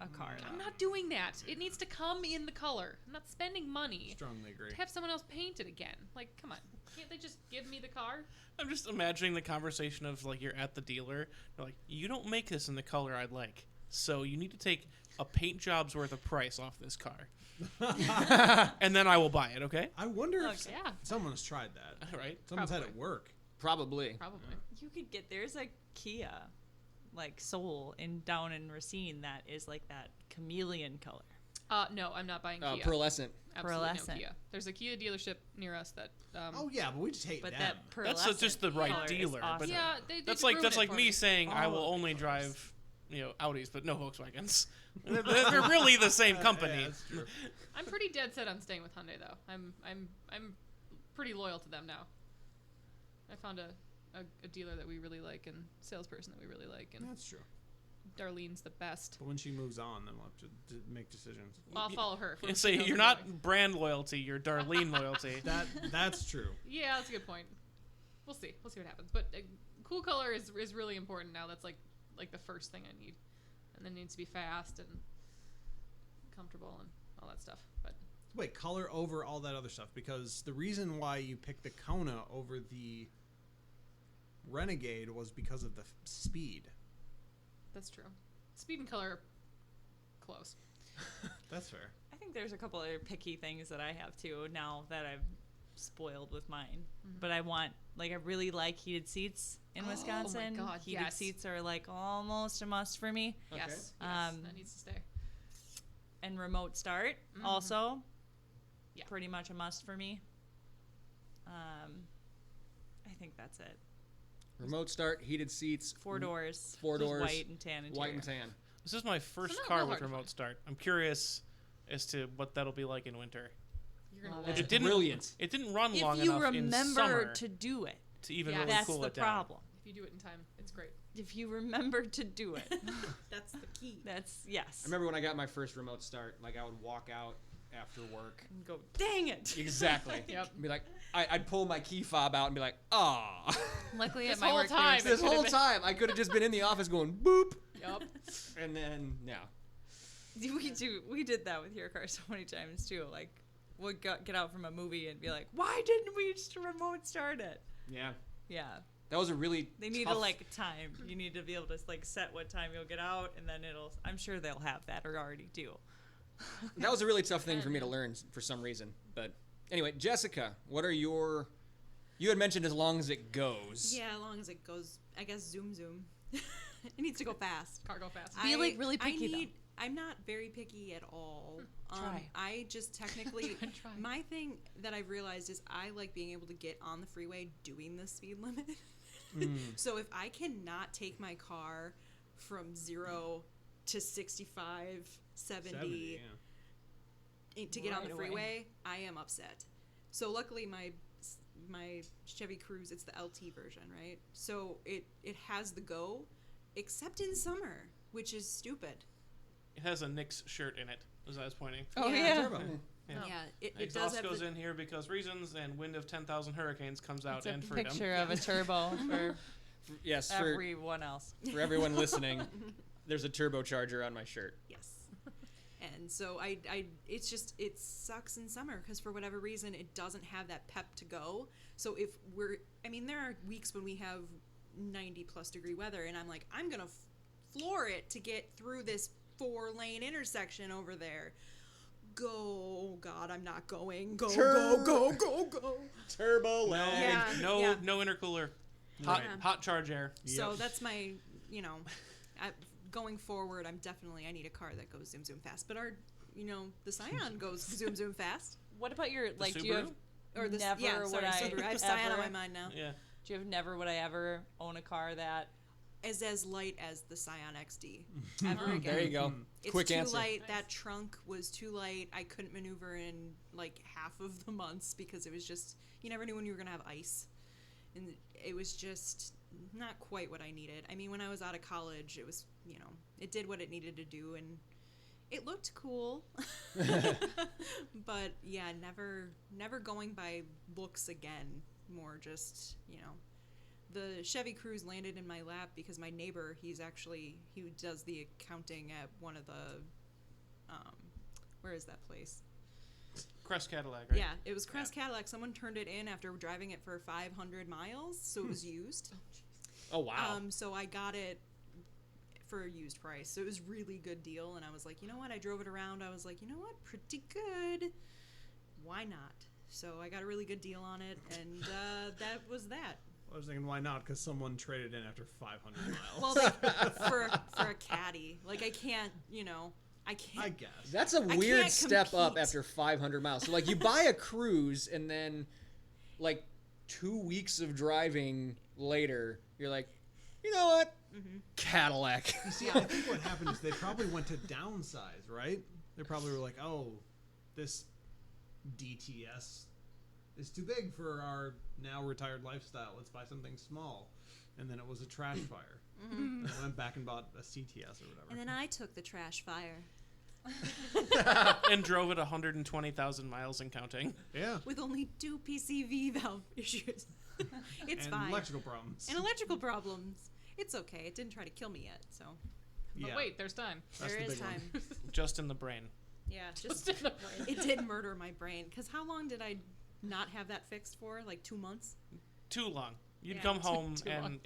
a car. I'm not doing that. It needs to come in the color. I'm not spending money Strongly agree. to have someone else paint it again. Like, come on. Can't they just give me the car? I'm just imagining the conversation of like you're at the dealer. They're like, you don't make this in the color I'd like, so you need to take a paint job's worth of price off this car, and then I will buy it. Okay. I wonder if Yeah, someone's tried that. All right. Someone's had it Probably. work. Probably. probably. You could get there's a Kia, like Soul down in Racine that is like that chameleon color. No, I'm not buying Kia. Pearlescent. Absolutely no Pearlescent. Kia. There's a Kia dealership near us that. Oh yeah, but we just hate But them. that That's pearlescent just the right color is dealer, but awesome. Yeah, they That's could like ruin it for me saying I All will of the only colors. drive, Audis, but no Volkswagens. they're really the same company. Yeah, that's true. I'm pretty dead set on staying with Hyundai though. I'm pretty loyal to them now. I found a dealer that we really like and salesperson that we really like, and That's true. Darlene's the best. But when she moves on, then we'll have to make decisions. I'll follow her. You say you're not brand loyalty, you're Darlene loyalty. That's true. Yeah, that's a good point. We'll see. We'll see what happens. But cool color is really important now. That's like the first thing I need, and then it needs to be fast and comfortable and all that stuff. But Wait, color over all that other stuff, because the reason why you picked the Kona over the Renegade was because of the speed. that's true. Speed and color, are close. That's fair. I think there's a couple other picky things that I have too now that I've spoiled with mine. But I really like heated seats in Wisconsin. Oh my God, heated yes. seats are like almost a must for me. Okay. Yes, Um, that needs to stay. And remote start also. Yeah. Pretty much a must for me. I think that's it. Remote start, heated seats, Four doors. Four just doors, White and tan interior. white and tan. This is my first not car real with hard to remote find. start. I'm curious as to what that'll be like in winter. You're gonna Love love it. It didn't. Brilliant. It didn't run If long you enough in remember summer to do it, to even Yeah. really that's cool the it down. problem. If you do it in time, it's great. If you remember to do it, That's the key. that's yes. I remember when I got my first remote start, like I would walk out after work. And go, dang it. Exactly. Yep. Be like, I'd pull my key fob out and be like, ah. Luckily This at my whole work time, there's- This whole time, I could have just been in the office going boop, Yep. and then no. we did that with your car so many times too. Like we'd get out from a movie and be like, why didn't we just remote start it? Yeah, Yeah. that was a really. They need tough, a time. You need to be able to set what time you'll get out, and then I'm sure they'll have that or already do. That was a really tough thing for me to learn for some reason. But anyway, Jessica, what are your? You had mentioned as long as it goes. Yeah, as long as it goes, I guess zoom. It needs to go fast. Car go fast. Be, like, really picky, though. I'm not very picky at all. Try. I just technically, Try. my thing that I've realized is I like being able to get on the freeway doing the speed limit. So if I cannot take my car from 0 to 65, 70, to get on the Right away. freeway, I am upset. So luckily my Chevy Cruze, it's the LT version, right? So it has the go, except in summer, which is stupid. It has a Knicks shirt in it, as I was pointing. Oh Yeah. yeah. Turbo. Yeah. Yeah, it does Exhaust have goes the, in here because reasons, and wind of 10,000 hurricanes comes out It's a and freedom. picture of a turbo for Yes, for everyone else. everyone listening, there's a turbocharger on my shirt. yes. And so I it's just, it sucks in summer because for whatever reason it doesn't have that pep to go. So if there are weeks when we have 90+ degree weather and I'm like, I'm gonna floor it to get through this 4-lane intersection over there. Go, God, I'm not going. Go. Turbo No, Yeah, no, yeah. no intercooler. Hot, Yeah. hot charge air. So that's my, going forward, I need a car that goes zoom fast. But the Scion goes zoom fast. What about your do you Subaru? have Or the never Subaru. would I I have Scion on ever- my mind now. Yeah. do you have never would I ever own a car that Is as light as the Scion XD. Ever again. There you go. It's Quick too answer. light. That trunk was too light. I couldn't maneuver in like half of the months because it was just, you never knew when you were gonna have ice, and it was just not quite what I needed. I mean, when I was out of college, it was, it did what it needed to do, and it looked cool. But yeah, never going by looks again. More just, the Chevy Cruze landed in my lap because my neighbor, he does the accounting at one of the, where is that place? Crest Cadillac, right? Yeah, it was Crest Cadillac. Someone turned it in after driving it for 500 miles, so it was used. Oh wow. So I got it for a used price. So it was really good deal. And I was like, you know what? I drove it around. I was like, you know what? Pretty good. Why not? So I got a really good deal on it. And that was that. I was thinking, why not? Because someone traded in after 500 miles. Well, like, for a caddy. Like, I can't, I can't. I guess. That's a I weird can't step up compete. after 500 miles. So, like, you buy a cruise, and then, like, 2 weeks of driving later, you're like, you know what? Cadillac. You see, I think what happened is they probably went to downsize, right? They probably were like, oh, this DTS is too big for our now retired lifestyle. Let's buy something small. And then it was a trash fire. And I went back and bought a CTS or whatever. And then I took the trash fire And drove it 120,000 miles and counting. Yeah. with only 2 PCV valve issues. It's And fine. electrical problems. And electrical problems. It's okay. It didn't try to kill me yet, so But Yeah. wait, there's time. That's there the is big one. time. Just in the brain. Yeah, Just just in the brain. it did murder my brain. Because how long did I not have that fixed for? Like 2 months? Too long. You'd Yeah. come home Too and long.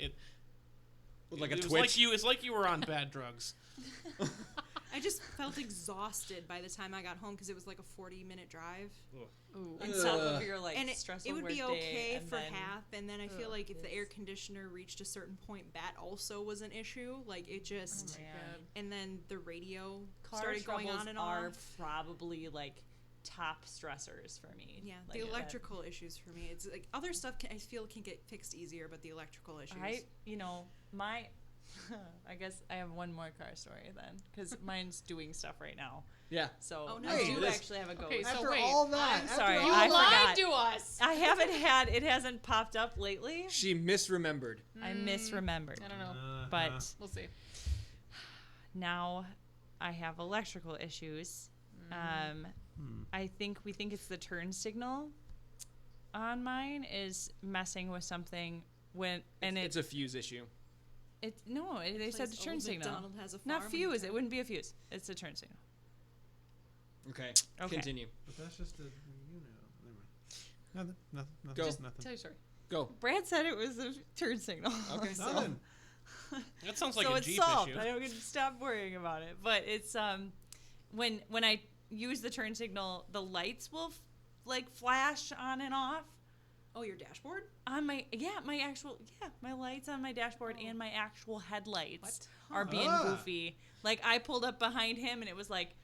With, like, a it was twitch. like you were on bad drugs. I just felt exhausted by the time I got home because it was like a 40-minute drive. Ooh. On top of your like And stressful it would be work day, okay and for then- half, and then I feel like if the air conditioner reached a certain point, that also was an issue. Like it just, Man. and then the radio Car started going troubles on and are off. probably like top stressors for me. Yeah, Like, the electrical issues for me. It's like other stuff I feel can get fixed easier, but the electrical issues. My I guess I have one more car story then, because mine's doing stuff right now. Yeah. So Oh, no. I Wait, do this- actually have a ghost. Okay, so After wait. all that. I'm after sorry, all You I lied forgot. to us. I haven't had it hasn't popped up lately. She misremembered. I misremembered. I don't know. But We'll see. now I have electrical issues. I think we think it's the turn signal on mine is messing with something when and It's a fuse issue. it's no it, they said the Place turn Old signal, MacDonald has a not farm fuse. and It wouldn't be a fuse. It's a turn signal. Okay. Okay. Continue. But that's just a, never mind. Nothing. Go. Nothing. Tell your story. Go. Brad said it was a turn signal. Okay. Nothing. That sounds like so a it's Jeep solved. issue. I don't get to stop worrying about it. But it's when I use the turn signal, the lights will like flash on and off Oh, your dashboard? on my my lights on my dashboard and my actual headlights What? are being Ah. goofy. Like I pulled up behind him and it was like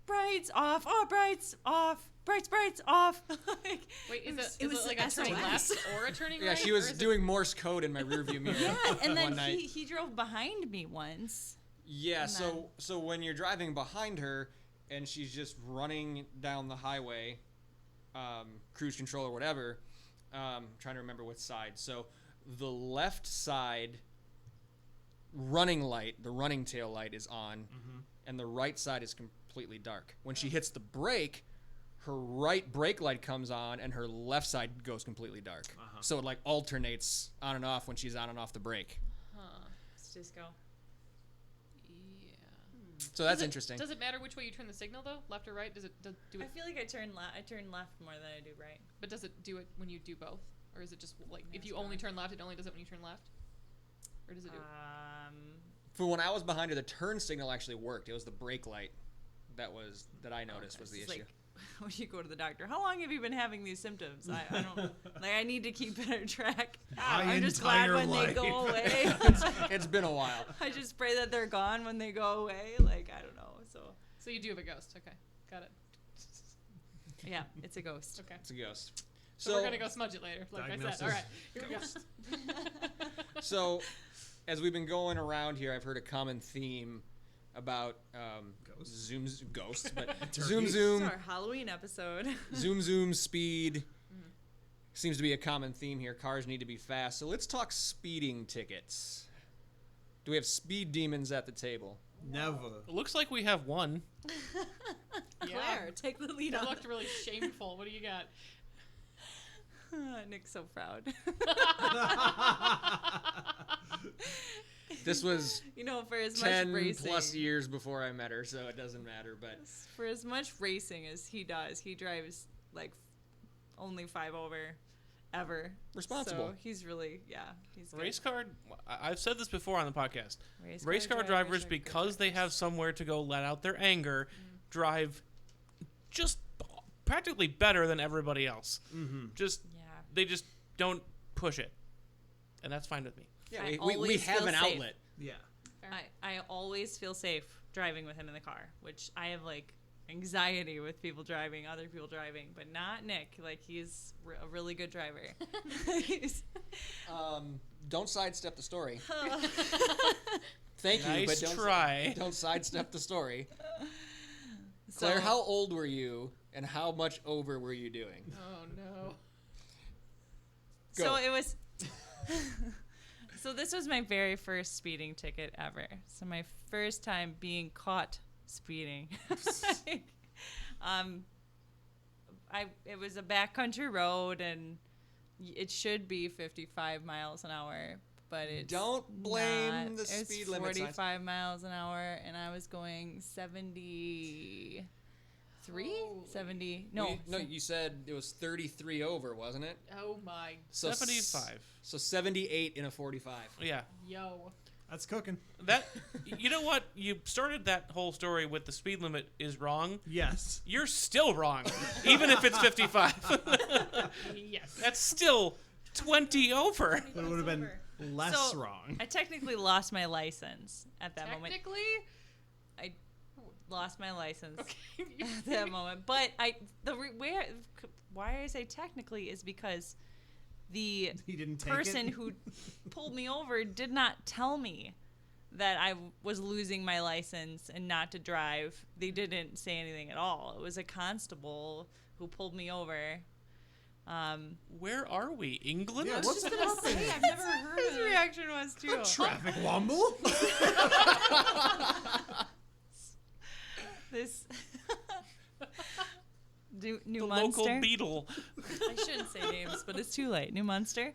brights off, oh brights off, brights off. Like, Wait, is it was like a turning SOS. left or a turning Yeah, right? she or was is it- doing Morse code in my rearview mirror. yeah, and then one night. he drove behind me once. Yeah, And so when you're driving behind her and she's just running down the highway, cruise control or whatever, trying to remember what side. So the left side running light, the running tail light is on, and the right side is completely dark. When she hits the brake, her right brake light comes on and her left side goes completely dark. So it like alternates on and off when she's on and off the brake. Huh. Let's just go. Yeah. So that's Does it- interesting. Does it matter which way you turn the signal though, left or right? Does it do I it? feel like I turn left more than I do right. But does it do it when you do both, or is it just like if you only turn left, it only does it when you turn left, or does it do? For when I was behind her, the turn signal actually worked. It was the brake light that I noticed was the It's issue. like when you go to the doctor, how long have you been having these symptoms? I don't like. I need to keep better track. My I'm just glad entire when they life. go away. It's been a while. I just pray that they're gone when they go away. Like I don't know. So you do have a ghost. Okay, got it. Yeah, it's a ghost. Okay. It's a ghost. So we're gonna go smudge it later, like I said. Diagnosis. All right, here we go. So, as we've been going around here, I've heard a common theme about Ghosts? ghosts, but Turkeys. zoom, It's zoom, our Halloween episode. zoom, speed. Seems to be a common theme here. Cars need to be fast. So let's talk speeding tickets. Do we have speed demons at the table? Never. It looks like we have one. Claire, take the lead That on looked really shameful. What do you got? Nick's so proud. This was You know, for as much 10 racing, plus years before I met her, so it doesn't matter. But for as much racing as he does, he drives like only 5 over, ever. Responsible. So he's really, he's good. Race car, I've said this before on the podcast. Race Car car drivers, are good because they have drivers. somewhere to go let out their anger, drive just practically better than everybody else. Just they just don't push it, and that's fine with me. Yeah, I we always have feel an safe. outlet. Yeah. I always feel safe driving with him in the car, which I have like anxiety with other people driving, but not Nick. Like he's a really good driver. Don't sidestep the story. Thank you, Nice but try. don't sidestep the story. So, Claire, how old were you, and how much over were you doing? Oh no. Go. So it was. So this was my very first speeding ticket ever. So my first time being caught speeding. It was a backcountry road, and it should be 55 miles an hour, but it's Don't blame not. the It's speed limit signs. 45 miles an hour, and I was going 73, Oh. 70. No, you said it was 33 over, wasn't it? Oh my. So 75. So 78 in a 45. Yeah. Yo. That's cooking. That, you know what? You started that whole story with the speed limit is wrong. Yes. You're still wrong, even if it's 55. Yes. That's still 20 over. But it would have been less So, wrong. I technically lost my license at that moment. Technically. I lost my license Okay. at that moment. But why I say technically is because the He didn't take person it. who pulled me over did not tell me that I was losing my license and not to drive. They didn't say anything at all. It was a constable who pulled me over. Where are we? England? Yeah, what's I was gonna say, I've never heard His of reaction was too. Traffic womble. This New The Munster. local beetle. I shouldn't say names, but it's too late. New Munster.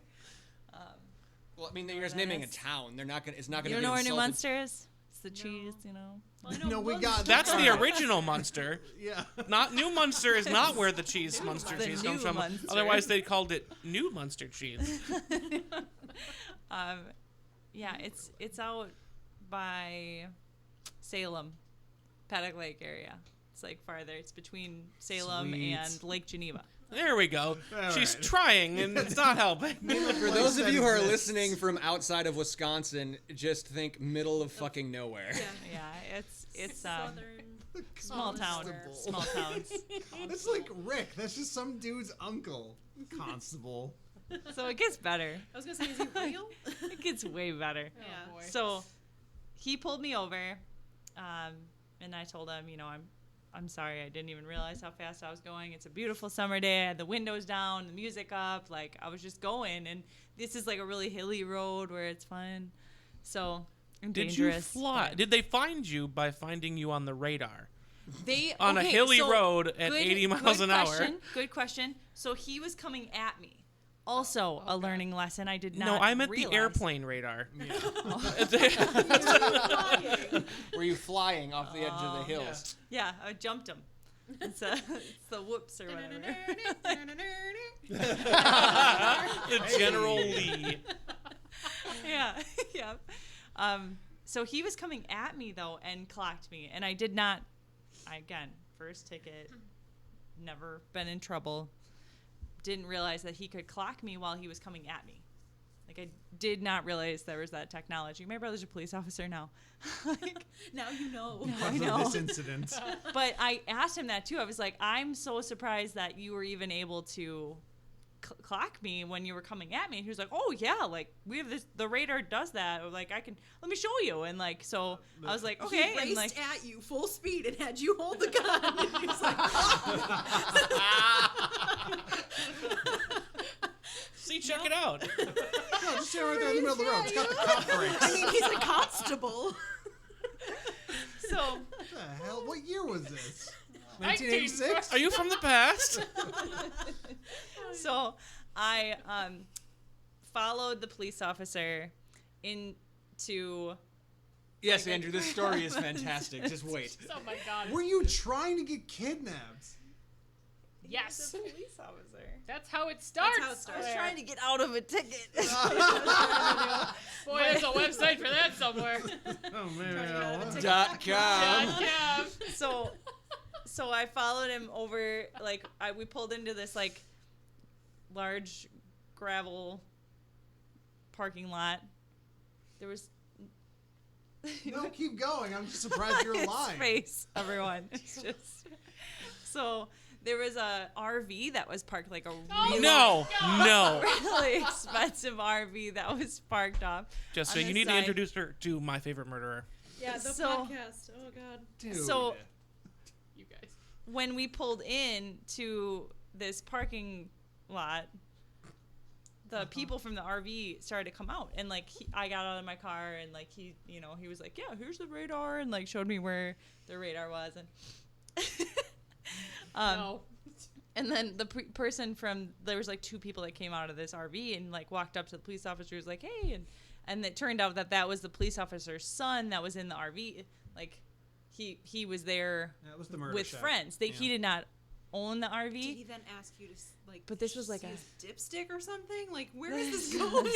Well, I mean, they're just naming a town. They're not gonna. It's not gonna. You be know where New insulted. Munster is? It's the cheese, you know. No, we got That's the original Munster. Yeah. Not New Munster is not where the cheese Munster The cheese New comes from. Munster. Otherwise, they called it New Munster cheese. Yeah, it's out by Salem, Paddock Lake area. It's like farther. It's between Salem Sweet. and Lake Geneva. There we go. All She's right. trying, and it's not helping. For those of you who are listening from outside of Wisconsin, just think middle of fucking nowhere. Yeah, it's Southern. small town. Constable. Small towns. That's like Rick. That's just some dude's uncle. Constable. So it gets better. I was gonna say, is he real? It gets way better. Oh, Yeah. boy. So he pulled me over, and I told him, I'm sorry, I didn't even realize how fast I was going. It's a beautiful summer day. I had the windows down, the music up. Like, I was just going, and this is like a really hilly road where it's fun. So, and Did dangerous. you fly? but Did they find you by finding you on the radar? they On a okay, hilly so road at 80 miles an hour? Good question. So he was coming at me. Also, a learning lesson I did not No, I meant realize. the airplane radar. Were you flying off the edge of the hills? Yeah, I jumped him. It's the whoops or whatever. The General Lee. Yeah, yeah. So he was coming at me though and clocked me, and I did not. Again, first ticket, never been in trouble. Didn't realize that he could clock me while he was coming at me. Like, I did not realize there was that technology. My brother's a police officer now. Like, Now you know. I Because know. of this incident. But I asked him that too. I was like, I'm so surprised that you were even able to clock me when you were coming at me. And he was like, oh yeah, like we have this, the radar does that. Or like, let me show you. And like, so I was like, okay. He And raced like, at you full speed and had you hold the gun. And he's like, See, check it out. No, just stand right there in the middle of the road. It's got the cop brakes. I mean, he's a constable. so What the hell? What year was this? 1986? Are you from the past? So I followed the police officer into. Yes, Andrew, this story is fantastic. Just wait. Oh my god. Were you trying to get kidnapped? Yes. He was a police officer. That's how it starts. how it starts. I was trying to get out of a ticket. Boy, there's a website for that somewhere. Oh, man. .com. So I followed him over. Like we pulled into this like large gravel parking lot. There was. No, keep going. I'm just surprised you're alive. Space, everyone. It's just so there was a RV that was parked like a really, No. really expensive RV that was parked off. Jessica, on you the need to side. introduce her to My Favorite Murderer. Yeah, the So- podcast. Oh god. Dude. So You guys. when we pulled in to this parking lot, the people from the RV started to come out, and like I got out of my car, and like he was like, yeah, here's the radar, and like showed me where the radar was, and No. and then the person from there was like two people that came out of this RV and like walked up to the police officer, was like, hey, and it turned out that was the police officer's son that was in the RV, like he was there That was the murder with shack. friends. He did not own the RV. Did he then ask you to like? But this was like see a- his dipstick or something. Like, where is this going?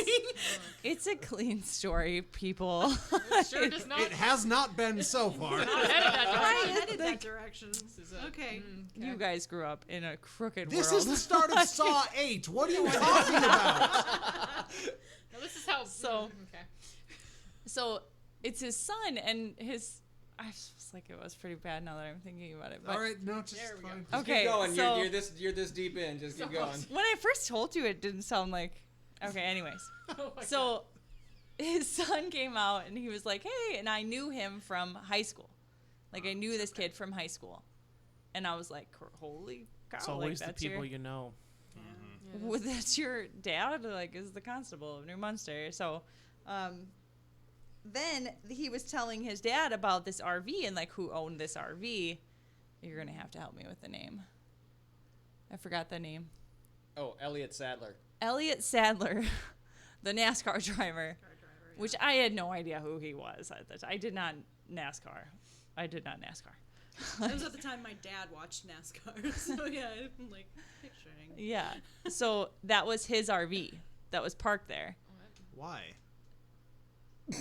It's a clean story, people. It sure does not. It has not been so far. Not headed that I direction. headed that direction. This is a- Okay. You guys grew up in a crooked This world. is the start of Saw 8. What are you talking about? No, this is how. So- Okay. So it's his son and his. I was like, it was pretty bad now that I'm thinking about it. But All right, no, just There we go. fine. Just Okay, keep going. so- You're this deep in. Just keep going. when I first told you, it didn't sound like. Okay, anyways. Oh my So his son came out and he was like, hey, and I knew him from high school. Like, I knew this kid from high school. And I was like, holy cow. It's like, always the that's people your, you know. well, that's your dad, like, is the constable of New Munster. So, then he was telling his dad about this RV and, like, who owned this RV. You're going to have to help me with the name. I forgot the name. Oh, Elliot Sadler. Elliot Sadler, the NASCAR driver, which I had no idea who he was at the time. I did not NASCAR. It was at the time my dad watched NASCAR, so yeah, I'm like picturing. Yeah. So that was his RV that was parked there. Why?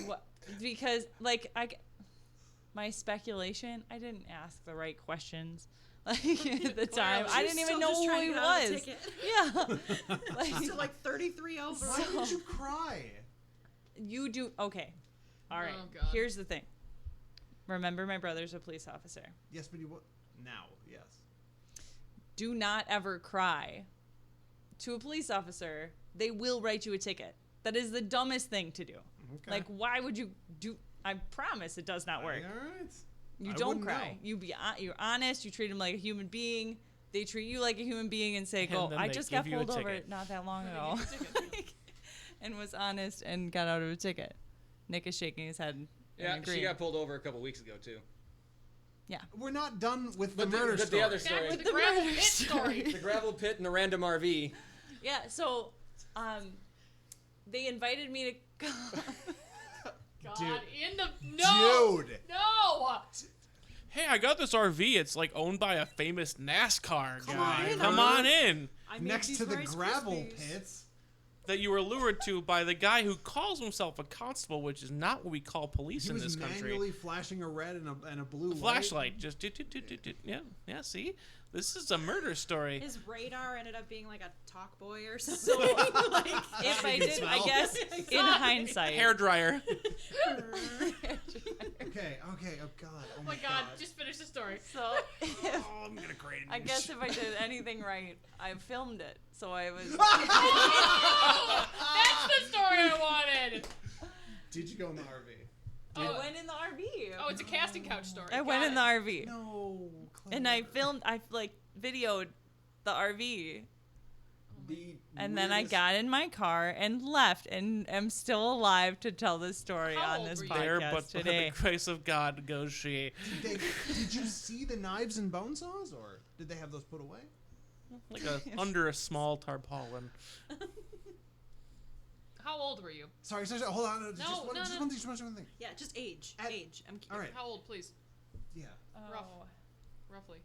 What? Because, like, my speculation, I didn't ask the right questions. Like, at the time, I didn't even know who he was. Yeah. Like, So like 33 over. Why did you cry? you do. Okay. All right. Oh, God. Here's the thing. Remember, my brother's a police officer. Yes, but now, yes. Do not ever cry to a police officer. They will write you a ticket. That is the dumbest thing to do. Okay. Like, why would you do? I promise it does not work. All right. You I don't wouldn't cry. know. You're honest. You treat them like a human being. They treat you like a human being and say, And "Go." then I they just give got you a pulled over ticket. not that long ago, and was honest and got out of a ticket. Nick is shaking his head. Yeah, and she agreeing. got pulled over a couple weeks ago too. We're not done with But the murder the story. other Back story, with the gravel pit story. the gravel pit and the random RV. Yeah. So, they invited me to come. God, Dude. in the no, Dude. no. Hey, I got this RV. It's like owned by a famous NASCAR guy. on, Come nerd. on in. I made Next these to the Rice gravel Krispies. pits. That you were lured to by the guy who calls himself a constable, which is not what we call police He in was this country. manually flashing a red and a blue light. Flashlight, just yeah. See, this is a murder story. His radar ended up being like a talk boy or something. like, If I You can did, I smell. guess in hindsight. Hair dryer. Okay. Oh God. Oh my God, just finish the story. So, Oh, I'm gonna create a I new guess show. if I did anything right, I filmed it. So I was. That's the story I wanted. Did you go in the RV? I went in the RV. Oh, it's a casting couch story. I went in the RV. No. And I filmed, I like videoed the RV. And then I got in my car and left and am still alive to tell this story How on old this were you? There, podcast but by today. the grace of God goes she. Did you see the knives and bone saws, or did they have those put away? Like under a small tarpaulin. How old were you? Sorry. Hold on. No, Just one thing. yeah, just age. At- age. I'm All right. How old, please? Yeah. Roughly.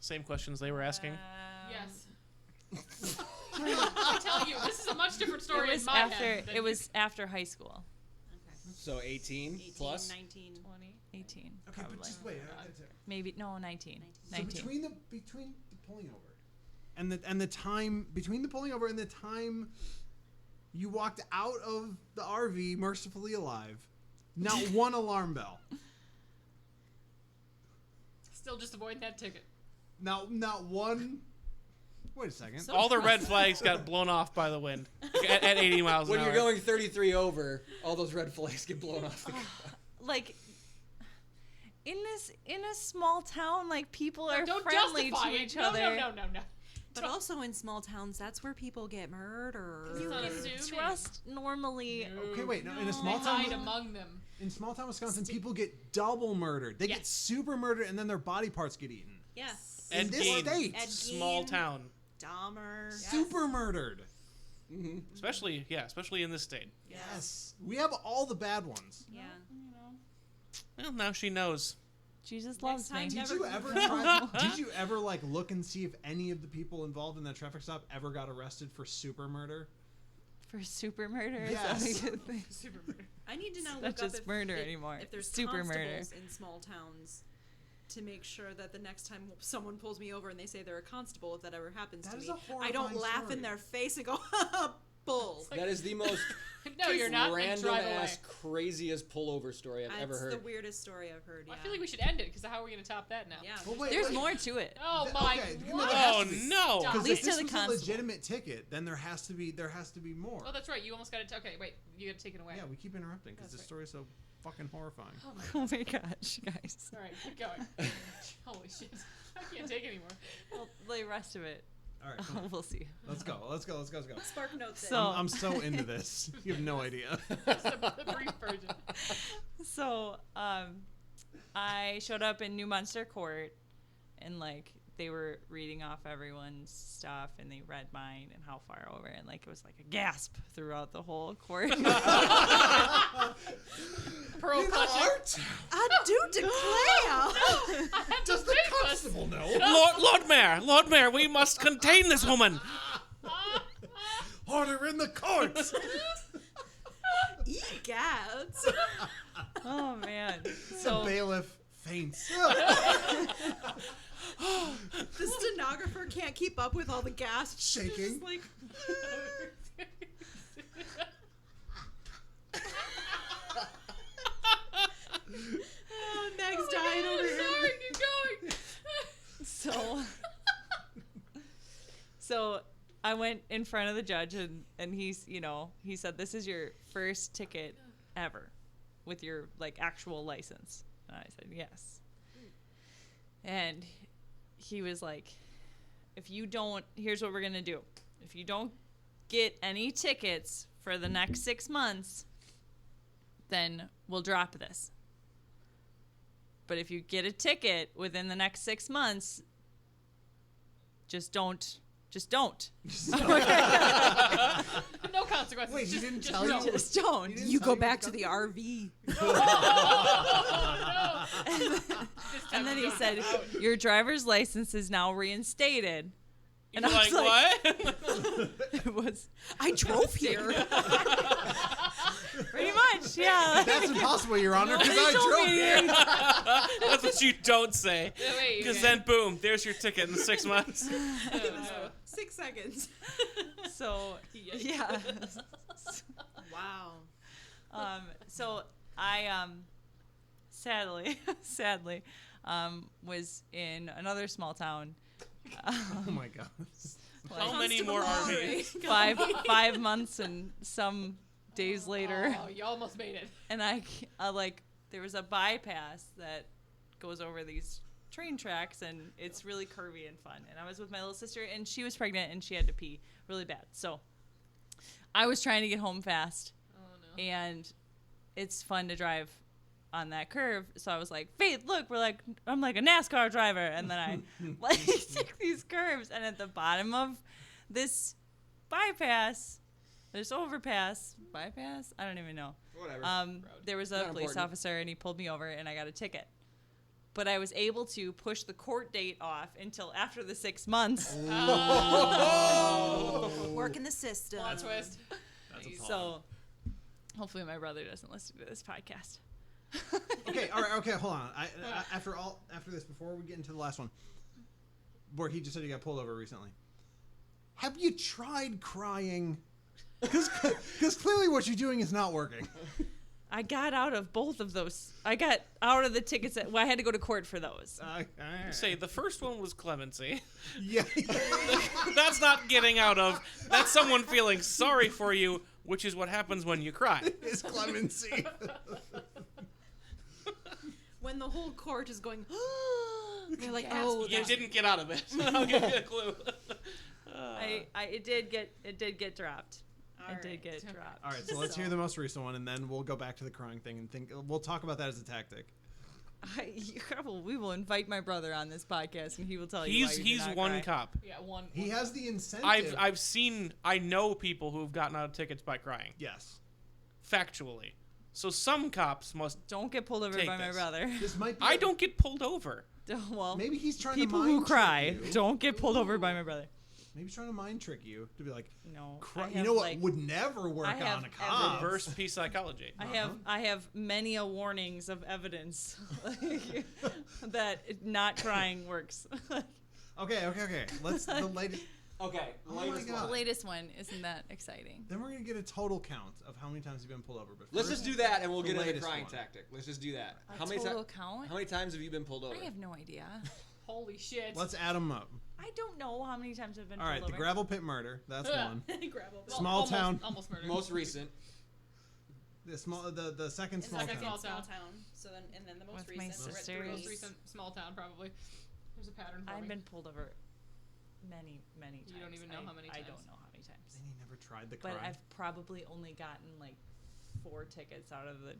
Same questions they were asking. Yes. I'm telling you, this is a much different story in my head. It was after high school. So 18 plus? 19. 20, 18. Okay, probably. but just wait. Maybe no, 19. So 19. between the pulling over and the time between the pulling over and the time you walked out of the RV mercifully alive, not one alarm bell. Still just avoiding that ticket. Not one. Wait a second. All the red flags got blown off by the wind at 80 miles When an you're hour. going 33 over, all those red flags get blown off. Like in a small town, like people are Don't friendly justify to it. each No, other. No. But also in small towns, that's where people get murdered. You can Assuming. trust normally. Okay, wait. No, in a They small hide town, among them. in small town Wisconsin, people get double murdered. They get Yes. super murdered, and then their body parts get eaten. Yes. In this Gein, state, Ed small Gein. town, Dahmer. super murdered. especially in this state. Yes, we have all the bad ones. Yeah. Well, now she knows. Jesus loves me. time, Did never- you ever try, did you ever like look and see if any of the people involved in that traffic stop ever got arrested for super murder? For super murder? Yes. Is that what you think? Super murder. I need to now Not look up just murder anymore. if there's Super murder. constables in small towns to make sure that the next time someone pulls me over and they say they're a constable, if that ever happens That to is me, a I don't horrifying laugh story. in their face and go, bull. That is the most No, you're not. And random drive away. ass, craziest pullover story I've ever That's heard. the weirdest story I've heard. Yeah. I feel like we should end it because how are we going to top that now? Yeah. Well, wait, There's wait. more to it. Oh Th- my okay, what? there has Oh to be. no! Stop. Because At if least this to the was a constable. legitimate ticket, then there has to be more. Oh, that's right. You almost got to. Okay, wait. You got to take it away. Yeah, we keep interrupting because That's this story is so fucking horrifying. Oh my gosh, guys. All right, keep going. Holy shit! I can't take anymore. Well, the rest of it, All right, come on. we'll see. Let's go. Spark notes. So- I'm so into this. You have no idea. Just the brief version. So, I showed up in New Munster Court, and like they were reading off everyone's stuff, and they read mine and how far over, and like it was like a gasp throughout the whole court. Pearl clutching. I do declare. Does the constable know? Lord Mayor, we must contain this woman. Order in the courts. Egads. Oh man! The So bailiff faints. The stenographer can't keep up with all the gas. She's Shaking. just like, oh, Meg's dying over here. Sorry, keep going. so I went in front of the judge, and he's he said, "This is your first ticket ever with your like actual license." And I said, "Yes." And he was like, here's what we're going to do. If you don't get any tickets for the next 6 months, then we'll drop this. But if you get a ticket within the next 6 months, just don't. No consequences. Wait, he just, didn't just tell you? no. Just don't. He didn't You tell go you back to to the RV. Oh, no. This time And then I'm he going said, out. "Your driver's license is now reinstated." And You're I was like, like, what? It was I drove here. pretty much, yeah. That's impossible, Your Honor, because Nobody I told drove me here. anything. That's what you don't say. Wait, Because okay. then, boom, there's your ticket in 6 months. Oh, no. 6 seconds. So, yeah. Wow. So I sadly was in another small town. Oh my god. How many Constable more Lowry. RVs? 5 months and some days later, Oh, you almost made it. and there was a bypass that goes over these train tracks, and it's really curvy and fun. And I was with my little sister, and she was pregnant, and she had to pee really bad. So I was trying to get home fast, Oh, no. and it's fun to drive on that curve. So I was like, Faith, look, I'm like a NASCAR driver. And then I take these curves, and at the bottom of this bypass, this bypass, I don't even know. Whatever. There was a Not police important. officer, and he pulled me over, and I got a ticket. but I was able to push the court date off until after the 6 months. Working the system. Plot twist. That's a So hopefully my brother doesn't listen to this podcast. Okay, all right, okay, hold on. After this, before we get into the last one, where he just said he got pulled over recently, have you tried crying? Because clearly what you're doing is not working. I got out of both of those. I got out of the tickets. I had to go to court for those. Say the first one was clemency. Yeah. That's not getting out of. That's someone feeling sorry for you, which is what happens when you cry. It's clemency. When the whole court is going, they're like, You didn't get out of it. I'll give you a clue. It did get dropped. It did get dropped. All right, so let's hear the most recent one, and then we'll go back to the crying thing and we'll talk about that as a tactic. We will invite my brother on this podcast, and he will tell you. He's one cop. Yeah, one. He has the incentive. I know people who've gotten out of tickets by crying. Yes. Factually. So some cops must. Don't get pulled over Take by my this. brother. This might be I don't get pulled over. Well, maybe he's trying people to mind who cry trick you. don't get pulled over by my brother. Maybe he's trying to mind trick you to be like, No, you know what would never work I have on a cop. Reverse P psychology. I have many a warnings of evidence that not crying works. Okay. Let's the latest. Okay, the latest God. The latest one isn't that exciting. Then we're gonna get a total count of how many times you've been pulled over. But Let's first, just do that, and we'll the get into the latest crying one. tactic. Let's just do that. A How many total count? How many times have you been pulled over? I have no idea. Holy shit. Let's add them up. I don't know how many times I've been All pulled right, over. the gravel pit murder. That's one. gravel. Well, Small almost- town. Almost murdered. Most recent. The second It's small the second town. Small town. So then the most With my recent. we're at sisters. three. Most recent small town, probably. There's a pattern for I've me. been pulled over many times. You don't even know how many I times. don't know how many times. Then he never tried the But crime. I've probably only gotten like 4 tickets out of the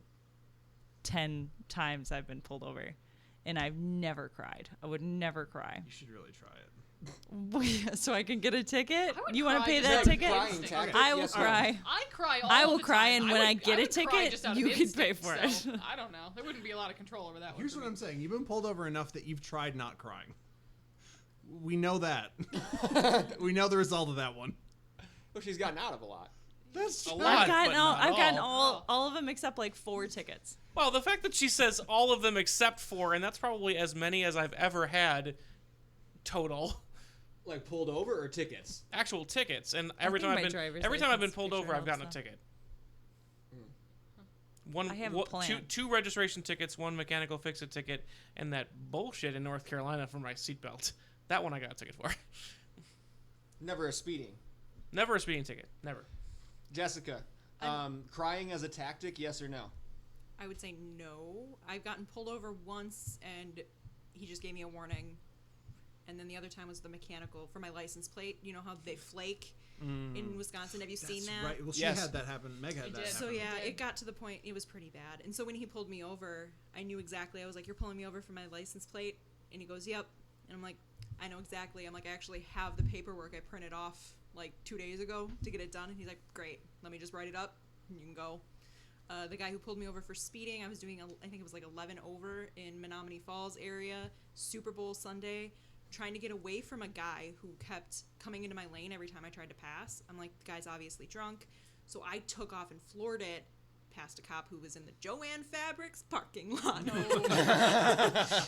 10 times I've been pulled over. And I've never cried. I would never cry. You should really try it. So I can get a ticket? I would You want to cry pay just that out of ticket? crying instinct. tactic? I will Yes or no? cry. I cry all I will the cry, time. and when I would- get a would cry ticket, just out of you can pay instinct, for it. so I don't know. There wouldn't be a lot of control over that one. Here's for what me. I'm saying. You've been pulled over enough that you've tried not crying. We know that. We know the result of that one. Well, she's gotten out of a lot. That's A true. lot. I've gotten all. all of them except like 4 tickets. Well, the fact that she says all of them except for, and that's probably as many as I've ever had total Like pulled over or tickets? actual tickets, and every think time my I've been driver's every time I've been license pulled picture over, I've gotten a helps, though. ticket. One, I have a plan. two registration tickets, 1 mechanical fix-it ticket, and that bullshit in North Carolina for my seatbelt. That one I got a ticket for. Never a speeding. Never a speeding ticket. Never. Jessica, crying as a tactic, yes or no? I would say no. I've gotten pulled over once, and he just gave me a warning. And then the other time was the mechanical for my license plate. You know how they flake in Wisconsin? Have you seen That's that? right. Well, she Yes. had that happen. Meg had It that did. happen. So yeah, did. it got to the point it was pretty bad. And so when he pulled me over, I knew exactly. I was like, "You're pulling me over for my license plate," and he goes, "Yep." And I'm like, "I know exactly." I'm like, "I actually have the paperwork. I printed off like 2 days ago to get it done." And he's like, "Great, let me just write it up, and you can go." The guy who pulled me over for speeding, I was doing, I think it was like 11 over in Menominee Falls area, Super Bowl Sunday, trying to get away from a guy who kept coming into my lane every time I tried to pass. I'm like, the guy's obviously drunk. So I took off and floored it past a cop who was in the Joanne Fabrics parking lot.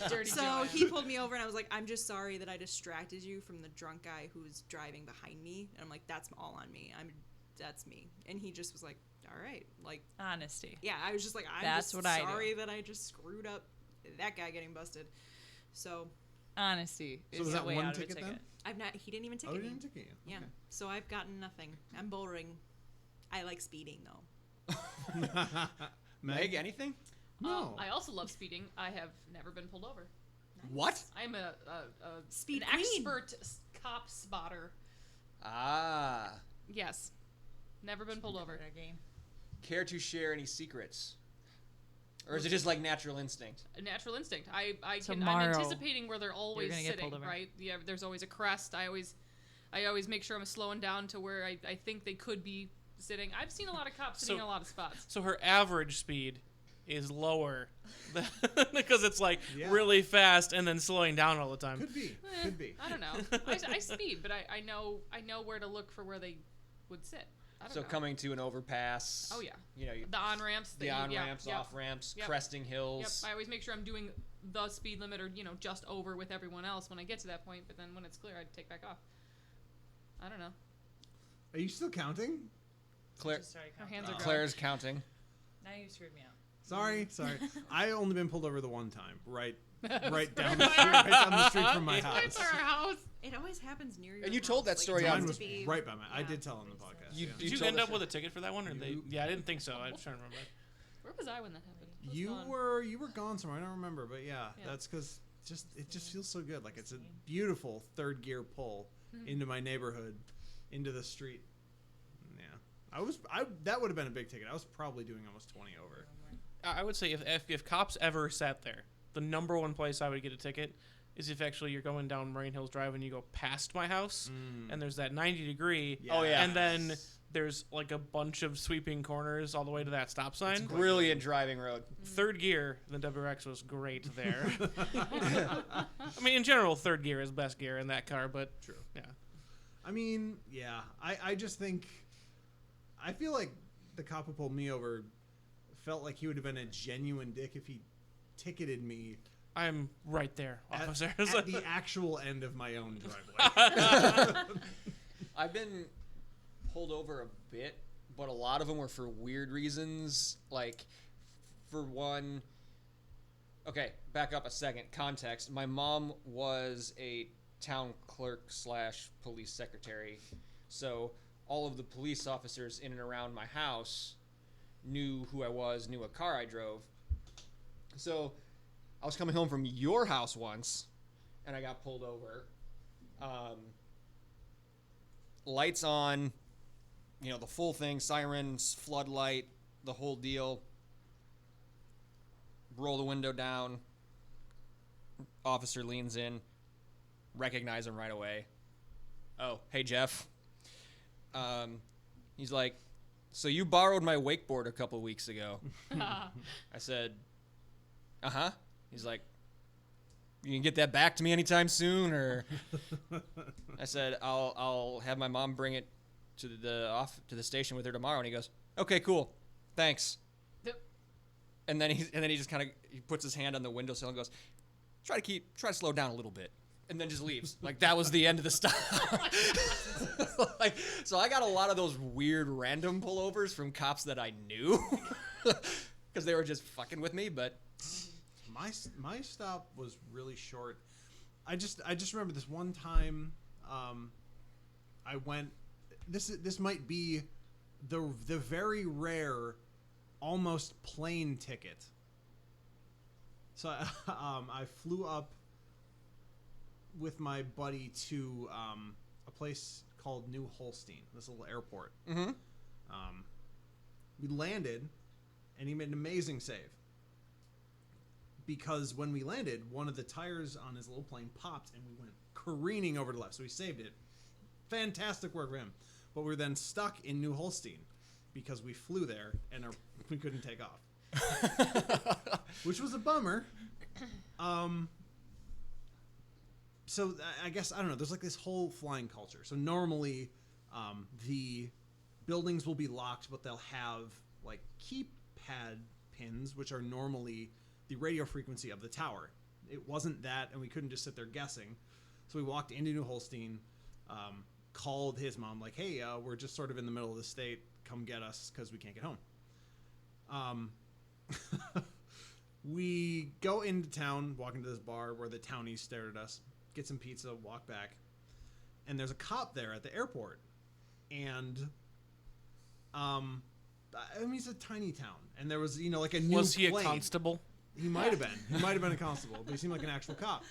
Dirty So Joanne. he pulled me over, and I was like, "I'm just sorry that I distracted you from the drunk guy who was driving behind me." And I'm like, "That's all on me. That's me." And he just was like, "All right." Like, Honesty. yeah, I was just like, "I'm That's just what I do. sorry that I just screwed up that guy getting busted." So Honesty So is was the that way one out of a ticket ticket. then? he didn't even Oh, ticket he me. didn't ticket you. Yeah. Okay. So I've gotten nothing. I'm boring. I like speeding though. Meg, anything? No. I also love speeding. I have never been pulled over. What? I'm a Speed an queen. expert cop spotter. Ah. Yes. Never been pulled over. Care to share any secrets? Or is it just like natural instinct? A natural instinct. I'm Tomorrow, anticipating where they're always gonna get sitting, pulled over. right? Yeah, there's always a crest. I always make sure I'm slowing down to where I think they could be sitting. I've seen a lot of cops sitting in a lot of spots. So her average speed is lower because it's like Yeah. really fast and then slowing down all the time. Could be. Could be. I don't know. I speed, but I know where to look for where they would sit. I don't So know. coming to an overpass. Oh yeah. You know, The on ramps. the on ramps, off ramps, Yep. cresting Yep. hills. I always make sure I'm doing the speed limit or just over with everyone else when I get to that point. But then when it's clear, I take back off. I don't know. Are you still counting? Claire, Just started Her counting. hands are going. Claire's counting. Now you screwed me out. Sorry. I only been pulled over the one time. Right down the street. Right down the street from my house. It's our house. It always happens near your And you house. told that story it on- Mine tends was to be- right by my. I yeah. did tell on the podcast. You- yeah. Did you told end us up with a ticket for that one, or they? Yeah, I didn't think so. I was trying to remember. Where was I when that happened? I was You gone. were gone somewhere. I don't remember, but yeah. Yeah. That's because it just feels so good. Like it's a beautiful third gear pull into my neighborhood, into the street. Yeah, that would have been a big ticket. I was probably doing almost 20 over. I would say if cops ever sat there, the number one place I would get a ticket is if actually you're going down Marine Hills Drive and you go past my house, and there's that 90-degree. Oh, yeah. And then there's like a bunch of sweeping corners all the way to that stop sign. Brilliant driving road. Third gear, the WRX was great there. I mean, in general, third gear is best gear in that car, but True. yeah. I mean, yeah. I just think I feel like the cop who pulled me over felt like he would have been a genuine dick if he ticketed me I'm right there, officer. at the actual end of my own driveway. I've been pulled over a bit, but a lot of them were for weird reasons. Like, for one, okay, back up a second. Context. My mom was a town clerk / police secretary, so all of the police officers in and around my house knew who I was, knew what car I drove. So I was coming home from your house once, and I got pulled over. Lights on, the full thing, sirens, floodlight, the whole deal. Roll the window down. Officer leans in. Recognize him right away. Oh, hey, Jeff. He's like, so you borrowed my wakeboard a couple weeks ago. I said, uh-huh. He's like, you can get that back to me anytime soon, or I said, I'll have my mom bring it to the station with her tomorrow. And he goes, okay, cool, thanks. Yep. And then he just kind of puts his hand on the windowsill and goes, try to slow down a little bit, and then just leaves. Like that was the end of the stop. So I got a lot of those weird random pullovers from cops that I knew because they were just fucking with me, but. My stop was really short. I just remember this one time I went. This might be the very rare, almost plane ticket. So I flew up with my buddy to a place called New Holstein, this little airport. Mm-hmm. We landed, and he made an amazing save. Because when we landed, one of the tires on his little plane popped, and we went careening over to the left. So he saved it. Fantastic work for him. But we were then stuck in New Holstein because we flew there, and we couldn't take off. Which was a bummer. So I guess, I don't know, there's like this whole flying culture. So normally the buildings will be locked, but they'll have like keypad pins, which are normally the radio frequency of the tower. It wasn't that, and we couldn't just sit there guessing. So we walked into New Holstein, called his mom, like, hey, we're just sort of in the middle of the state. Come get us because we can't get home. We go into town, walk into this bar where the townies stared at us, get some pizza, walk back, and there's a cop there at the airport. And I mean, it's a tiny town, and there was, like a new Was he plane. a constable? He might have been. He might have been a constable, but he seemed like an actual cop.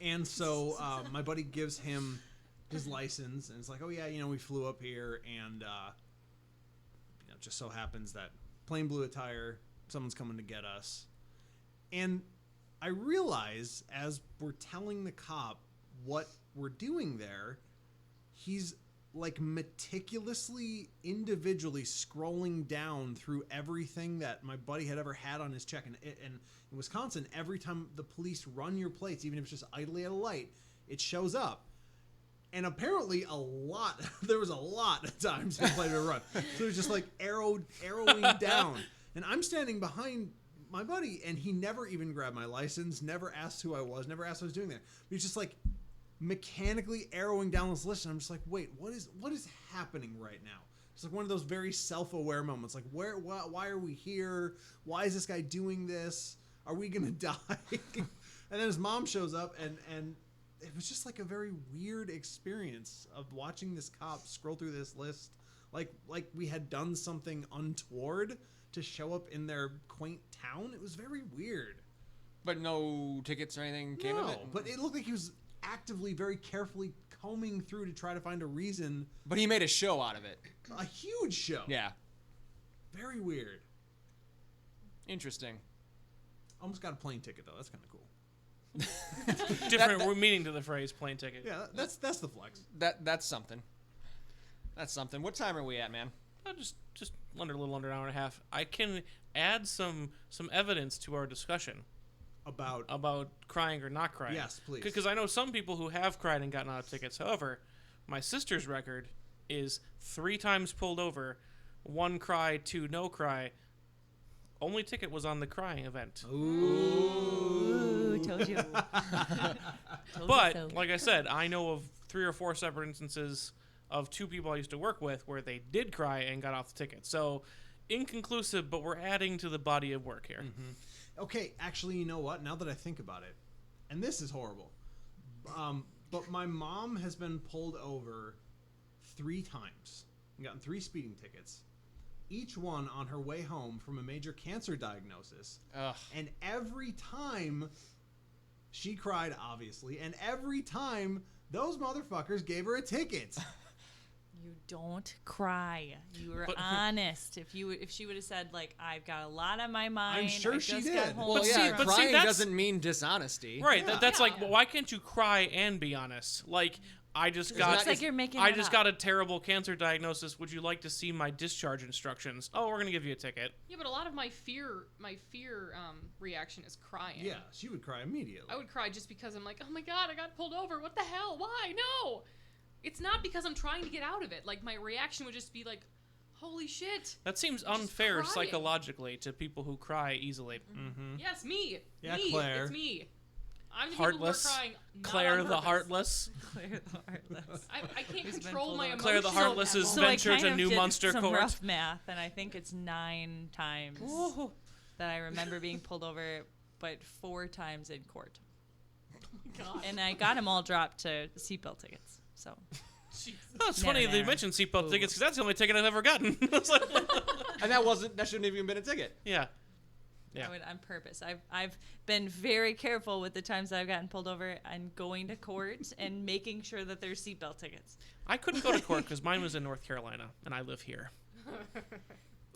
And so my buddy gives him his license, and it's like, oh yeah, we flew up here, and it just so happens that plane blew a tire. Someone's coming to get us. And I realize as we're telling the cop what we're doing there, he's like meticulously, individually scrolling down through everything that my buddy had ever had on his check. And in Wisconsin, every time the police run your plates, even if it's just idly at a light, it shows up. And apparently there was a lot of times the plate would run. So it was just like arrowing down. And I'm standing behind my buddy, and he never even grabbed my license, never asked who I was, never asked what I was doing there. He was just like mechanically arrowing down this list, and I'm just like, wait, what is happening right now? It's like one of those very self-aware moments, like why are we here? Why is this guy doing this? Are we gonna die? And then his mom shows up, and it was just like a very weird experience of watching this cop scroll through this list, like we had done something untoward to show up in their quaint town. It was very weird. But no tickets or anything came of it? But it looked like he was actively, very carefully combing through to try to find a reason. But he made a show out of it. A huge show. Yeah. Very weird. Interesting. Almost got a plane ticket, though. That's kind of cool. Different meaning to the phrase plane ticket. Yeah, that's the flex. That's something. That's something. What time are we at, man? Just a little under an hour and a half. I can add some evidence to our discussion about crying or not crying. Yes, please. Because I know some people who have cried and gotten out of tickets. However, my sister's record is 3 times pulled over, 1 cry, 2 no cry. Only ticket was on the crying event. Ooh, told you. But like I said, I know of 3 or 4 separate instances of 2 people I used to work with where they did cry and got off the ticket. So inconclusive, but we're adding to the body of work here. Mm-hmm. Okay, actually, you know what? Now that I think about it, and this is horrible, but my mom has been pulled over 3 times and gotten 3 speeding tickets, each one on her way home from a major cancer diagnosis. Ugh. And every time she cried, obviously, and every time those motherfuckers gave her a ticket. You don't cry. You were honest. If she would have said, like, I've got a lot on my mind. I'm sure she did. Well, yeah, crying doesn't mean dishonesty. Right. Yeah. That's like, well, why can't you cry and be honest? Like, I just got like you're making I just got a terrible cancer diagnosis. Would you like to see my discharge instructions? Oh, we're going to give you a ticket. Yeah, but a lot of my fear reaction is crying. Yeah, she would cry immediately. I would cry just because I'm like, oh my God, I got pulled over. What the hell? Why? No. It's not because I'm trying to get out of it. Like, my reaction would just be like, holy shit. That seems unfair psychologically to people who cry easily. Mm-hmm. Yes, me. Yeah, me. Claire. It's me. I'm the Heartless. people who are crying. Claire the Heartless. Claire the Heartless. I can't control my emotions. Claire the Heartless's venture to New Munster some Court. Rough math, and I think it's 9 times that I remember being pulled over, but 4 times in court. Oh my God. And I got them all dropped to seatbelt tickets. So. Oh, it's funny that you mentioned seatbelt tickets because that's the only ticket I've ever gotten. And that shouldn't have even been a ticket. Yeah. Yeah. I would on purpose. I've been very careful with the times I've gotten pulled over and going to court and making sure that there's seatbelt tickets. I couldn't go to court because mine was in North Carolina and I live here.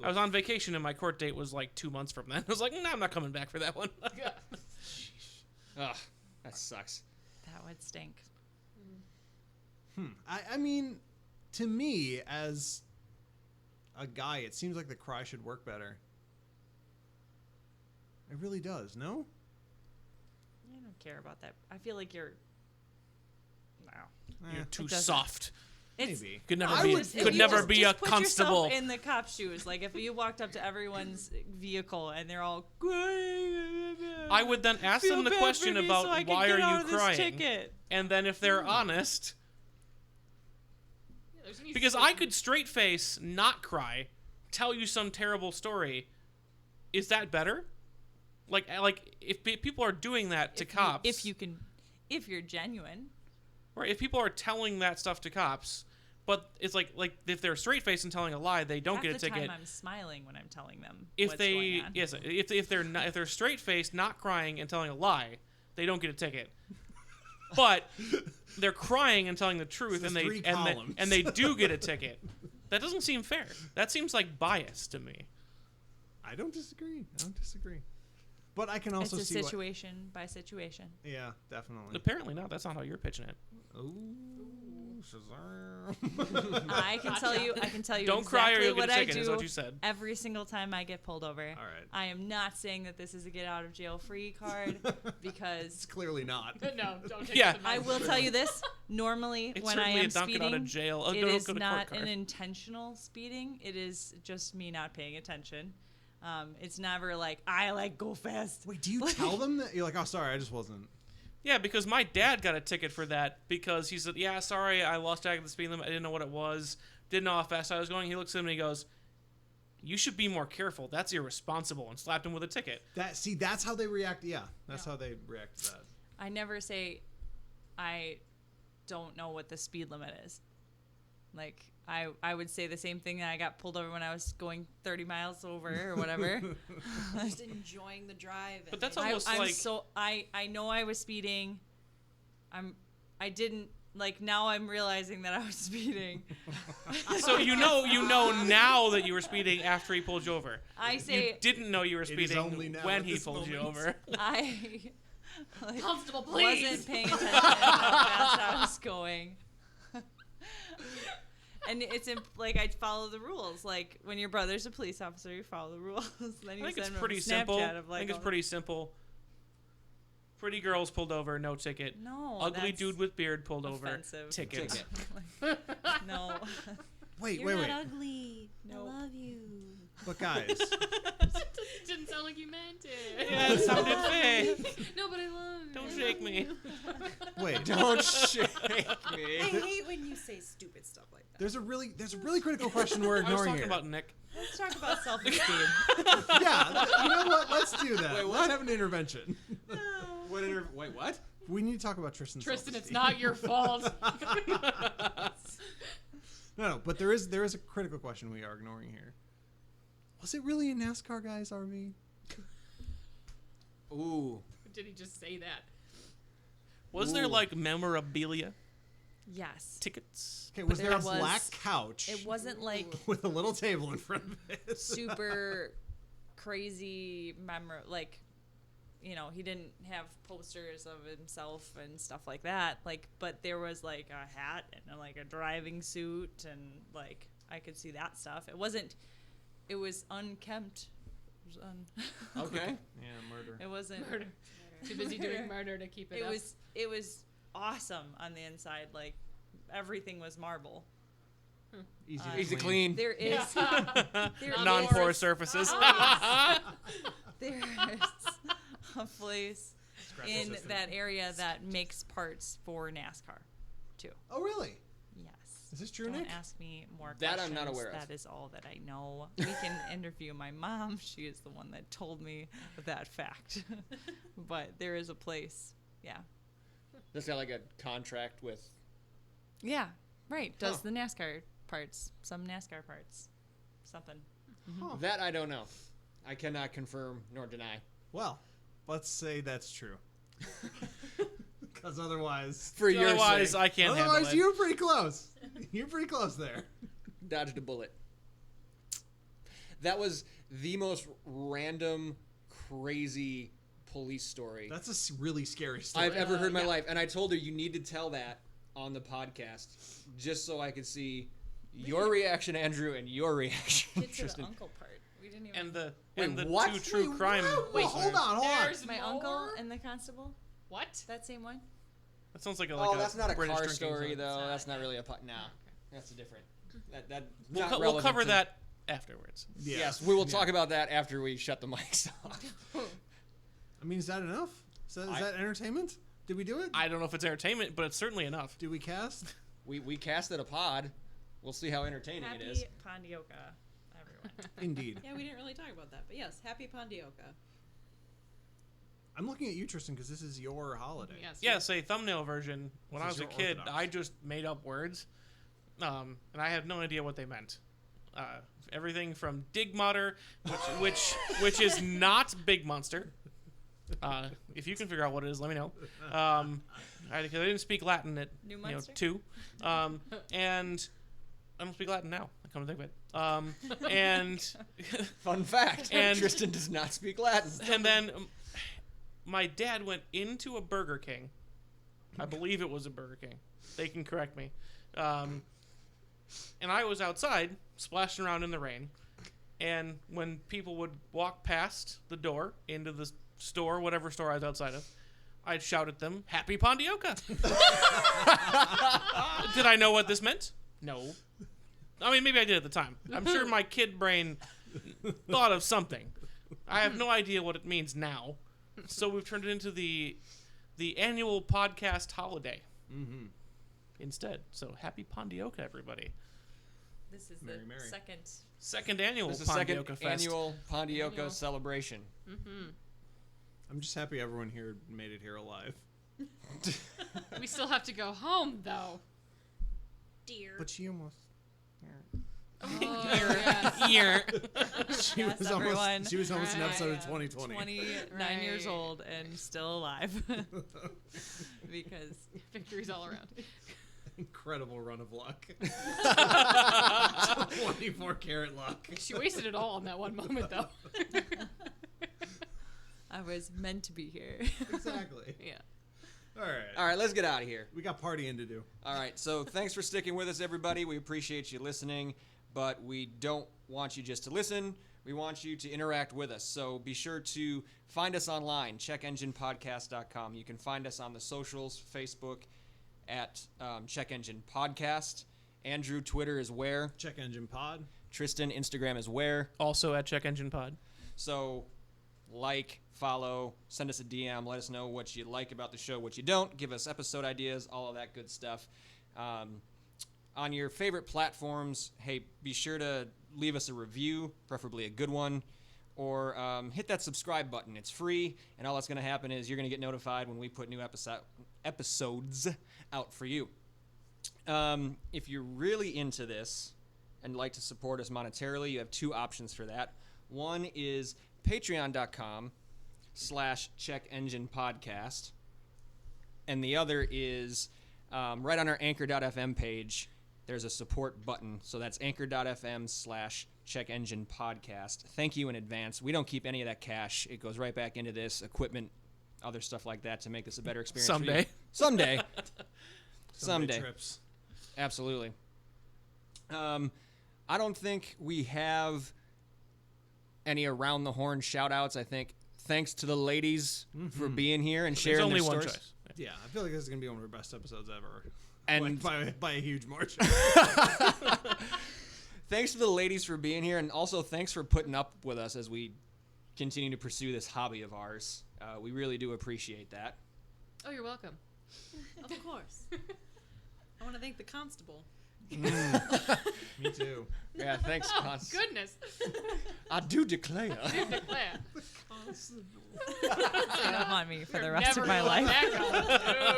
I was on vacation and my court date was like 2 months from then. I was like, nah, I'm not coming back for that one. Ugh, that sucks. That would stink. I mean, to me, as a guy, it seems like the cry should work better. It really does, no? I don't care about that. I feel like you're... No. You're too doesn't. soft. Maybe. Could never be a put constable. Yourself in the cop's shoes. Like, if you walked up to everyone's vehicle and they're all... I would then ask them the question about why are you crying? Ticket. And then if they're honest... Because I could straight face, not cry, tell you some terrible story. Is that better? Like if people are doing that to cops, if you're genuine, right? If people are telling that stuff to cops, but it's like if they're straight faced and telling a lie, they don't get a ticket. Half the time I'm smiling when I'm telling them. If what's they going on. yes, if they're straight faced, not crying and telling a lie, they don't get a ticket. But they're crying and telling the truth, and they do get a ticket. That doesn't seem fair. That seems like bias to me. I don't disagree. But I can also see it's a situation by situation. Yeah, definitely. Apparently not. That's not how you're pitching it. Oh, I can tell you. I can tell you. Don't cry or exactly you'll get what a I ticket. Is do what you said. every single time I get pulled over. All right. I am not saying that this is a get out of jail free card because It's clearly not. No, don't take Yeah. it to I will tell you this. Normally, It's when I certainly am a don't get out of speeding, jail. it Don't is go to not court an card. intentional speeding. It is just me not paying attention. It's never like I like go fast. Wait, do you tell them that? You're like, oh, sorry, I just wasn't. Yeah, because my dad got a ticket for that because he said, yeah, sorry, I lost track of the speed limit. I didn't know what it was. Didn't know how fast I was going. He looks at him and he goes, you should be more careful. That's irresponsible, and slapped him with a ticket. That's how they react. Yeah, that's how they react to that. I never say I don't know what the speed limit is. Like I would say the same thing that I got pulled over when I was going 30 miles over or whatever. Just enjoying the drive. But that's and almost I'm like- so I know I was speeding. I didn't like now I'm realizing that I was speeding. So you know now that you were speeding after he pulled you over. I say You didn't know you were is speeding only now when at he this pulled you moment. over. I like, Constable, please. wasn't paying attention to how fast I was going. And it's like I follow the rules. Like when your brother's a police officer, you follow the rules. Then I you think it's send him a pretty Snapchat simple. of, like, I think it's all- pretty simple. Pretty girls pulled over, no ticket. No, Ugly that's dude with beard pulled over, offensive. ticket. No. Wait, You're wait, not wait. ugly. No. I love you. But guys, Didn't sound like you meant it. Yeah, it sounded fake. No, but I love it. Don't shake me. wait. Don't shake I me. hate when you say stupid stuff like that. There's a really critical question we're I was ignoring talking here. about Nick. Let's talk about self-esteem. Yeah, you know what? Let's do that. Wait, what? Let's have an intervention. Wait, what? We need to talk about Tristan's Tristan, it's self-esteem. not your fault. No, but there is a critical question we are ignoring here. Was it really a NASCAR guy's RV? Ooh. Did he just say that? Was there Ooh. like memorabilia, Yes. tickets? Okay, was But there a there was- black couch It wasn't like with a little table in front of it? super crazy like he didn't have posters of himself and stuff like that, like, but there was like a hat and like a driving suit and like I could see that stuff. It was unkempt. It was Okay. Yeah, murder. it wasn't Murder. Too busy doing murder to keep it, up. it was awesome on the inside. Like everything was marble. Easy Easy clean. There is there Non-porous is- surfaces. there's a place in that area that makes parts for NASCAR too. Oh, really? Yes. Is this true, Don't Nick? ask me more That questions. I'm not aware of. That is all that I know. We can interview my mom. She is the one that told me that fact. But there is a place. Yeah. This got like a contract with. Yeah. Right. Does Huh. the NASCAR parts. Some NASCAR parts. Something. Huh. That I don't know. I cannot confirm nor deny. Well, let's say that's true. Because otherwise, For your Otherwise, sake, I can't handle otherwise it. you're pretty close. You're pretty close there. dodged a bullet. That was the most random, crazy police story That's a really scary story. I've ever heard in my life. And I told her you need to tell that on the podcast just so I could see your reaction, Andrew, and your reaction, Get to the Tristan. uncle part. We didn't even. And the Wait, and the what? two true Wait, crime. whoa, listeners. hold on. There's my more? uncle and the constable. What? That same one. That sounds like a Oh, that's not a British car drinking story, song. though. not. That's not really a... No, that's a different... That We'll, not we'll relevant cover to- that afterwards. Yeah. Yes, we will Yeah. talk about that after we shut the mics off. I mean, is that enough? Is that entertainment? Did we do it? I don't know if it's entertainment, but it's certainly enough. Did we cast? We casted a pod. We'll see how entertaining Happy it is. Pondioka, everyone. Indeed. Yeah, we didn't really talk about that, but yes, happy Pondioka. I'm looking at you, Tristan, because this is your holiday. Yes. Yes, a thumbnail version. When I This was is a your kid, Orthodox. I just made up words, and I had no idea what they meant. Everything from Digmutter, which is not Big Monster. If you can figure out what it is, let me know. Because I didn't speak Latin at New Monster? 2, and I don't speak Latin now. I come to think of it. And Fun fact: And- Tristan does not speak Latin. and then my dad went into a Burger King. I believe it was a Burger King. They can correct me. And I was outside splashing around in the rain. And when people would walk past the door into the store, whatever store I was outside of, I'd shout at them, "Happy Pondioka!" Did I know what this meant? No. I mean, maybe I did at the time. I'm sure my kid brain thought of something. I have no idea what it means now. So we've turned it into the annual podcast holiday instead. So happy Pondioka, everybody. This is Merry, the merry. Second annual This is the second Pondioka Fest. annual Pondioka Annual. celebration. I'm just happy everyone here made it here alive. We still have to go home, though. Dear. But she almost. Oh, yes. Year. She Yes, was everyone. almost. She was almost an Right. episode of 2020. 29 years Right. old and still alive. Because Victory's all around. Incredible run of luck. 24 karat luck. She wasted it all in that one moment, though. I was meant to be here. Exactly. Yeah. All All right, let's get out of here. We got partying to do. All right, so thanks for sticking with us, everybody. We appreciate you listening, but we don't want you just to listen. We want you to interact with us. So be sure to find us online, checkenginepodcast.com. You can find us on the socials, Facebook at Check Engine Podcast. Andrew, Twitter is where. Check Engine Pod. Tristan, Instagram is where. Also at Check Engine Pod. So like, follow, send us a DM, let us know what you like about the show, what you don't, give us episode ideas, all of that good stuff. On your favorite platforms, hey, be sure to leave us a review, preferably a good one, or hit that subscribe button. It's free, and all that's going to happen is you're going to get notified when we put new episodes out for you. If you're really into this and like to support us monetarily, you have two options for that. One is patreon.com/checkenginepodcast. And the other is right on our anchor.fm page, there's a support button. So that's anchor.fm/checkenginepodcast. Thank you in advance. We don't keep any of that cash. It goes right back into this equipment, other stuff like that to make this a better experience for you. Someday. Someday. Trips. Absolutely. I don't think we have any around the horn shout outs. I think thanks to the ladies for being here and There's sharing only their one stories. choice. Yeah, I feel like this is gonna be one of our best episodes ever. And by a huge margin. thanks to the ladies for being here, and also thanks for putting up with us as we continue to pursue this hobby of ours. We really do appreciate that. Oh, you're welcome. Of course. I want to thank the constable. Me too. Yeah, thanks, Cons. Goodness. I do declare. Declare. Don't want me for the You're rest never of my going life. back on it.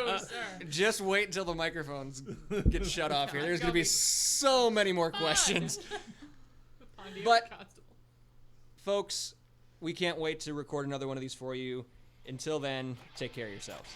No, sir. Just wait until the microphones get shut off here. There's It's gonna going to be be so many more fun. questions. Pondius But- Constable. Folks, we can't wait to record another one of these for you. Until then, take care of yourselves.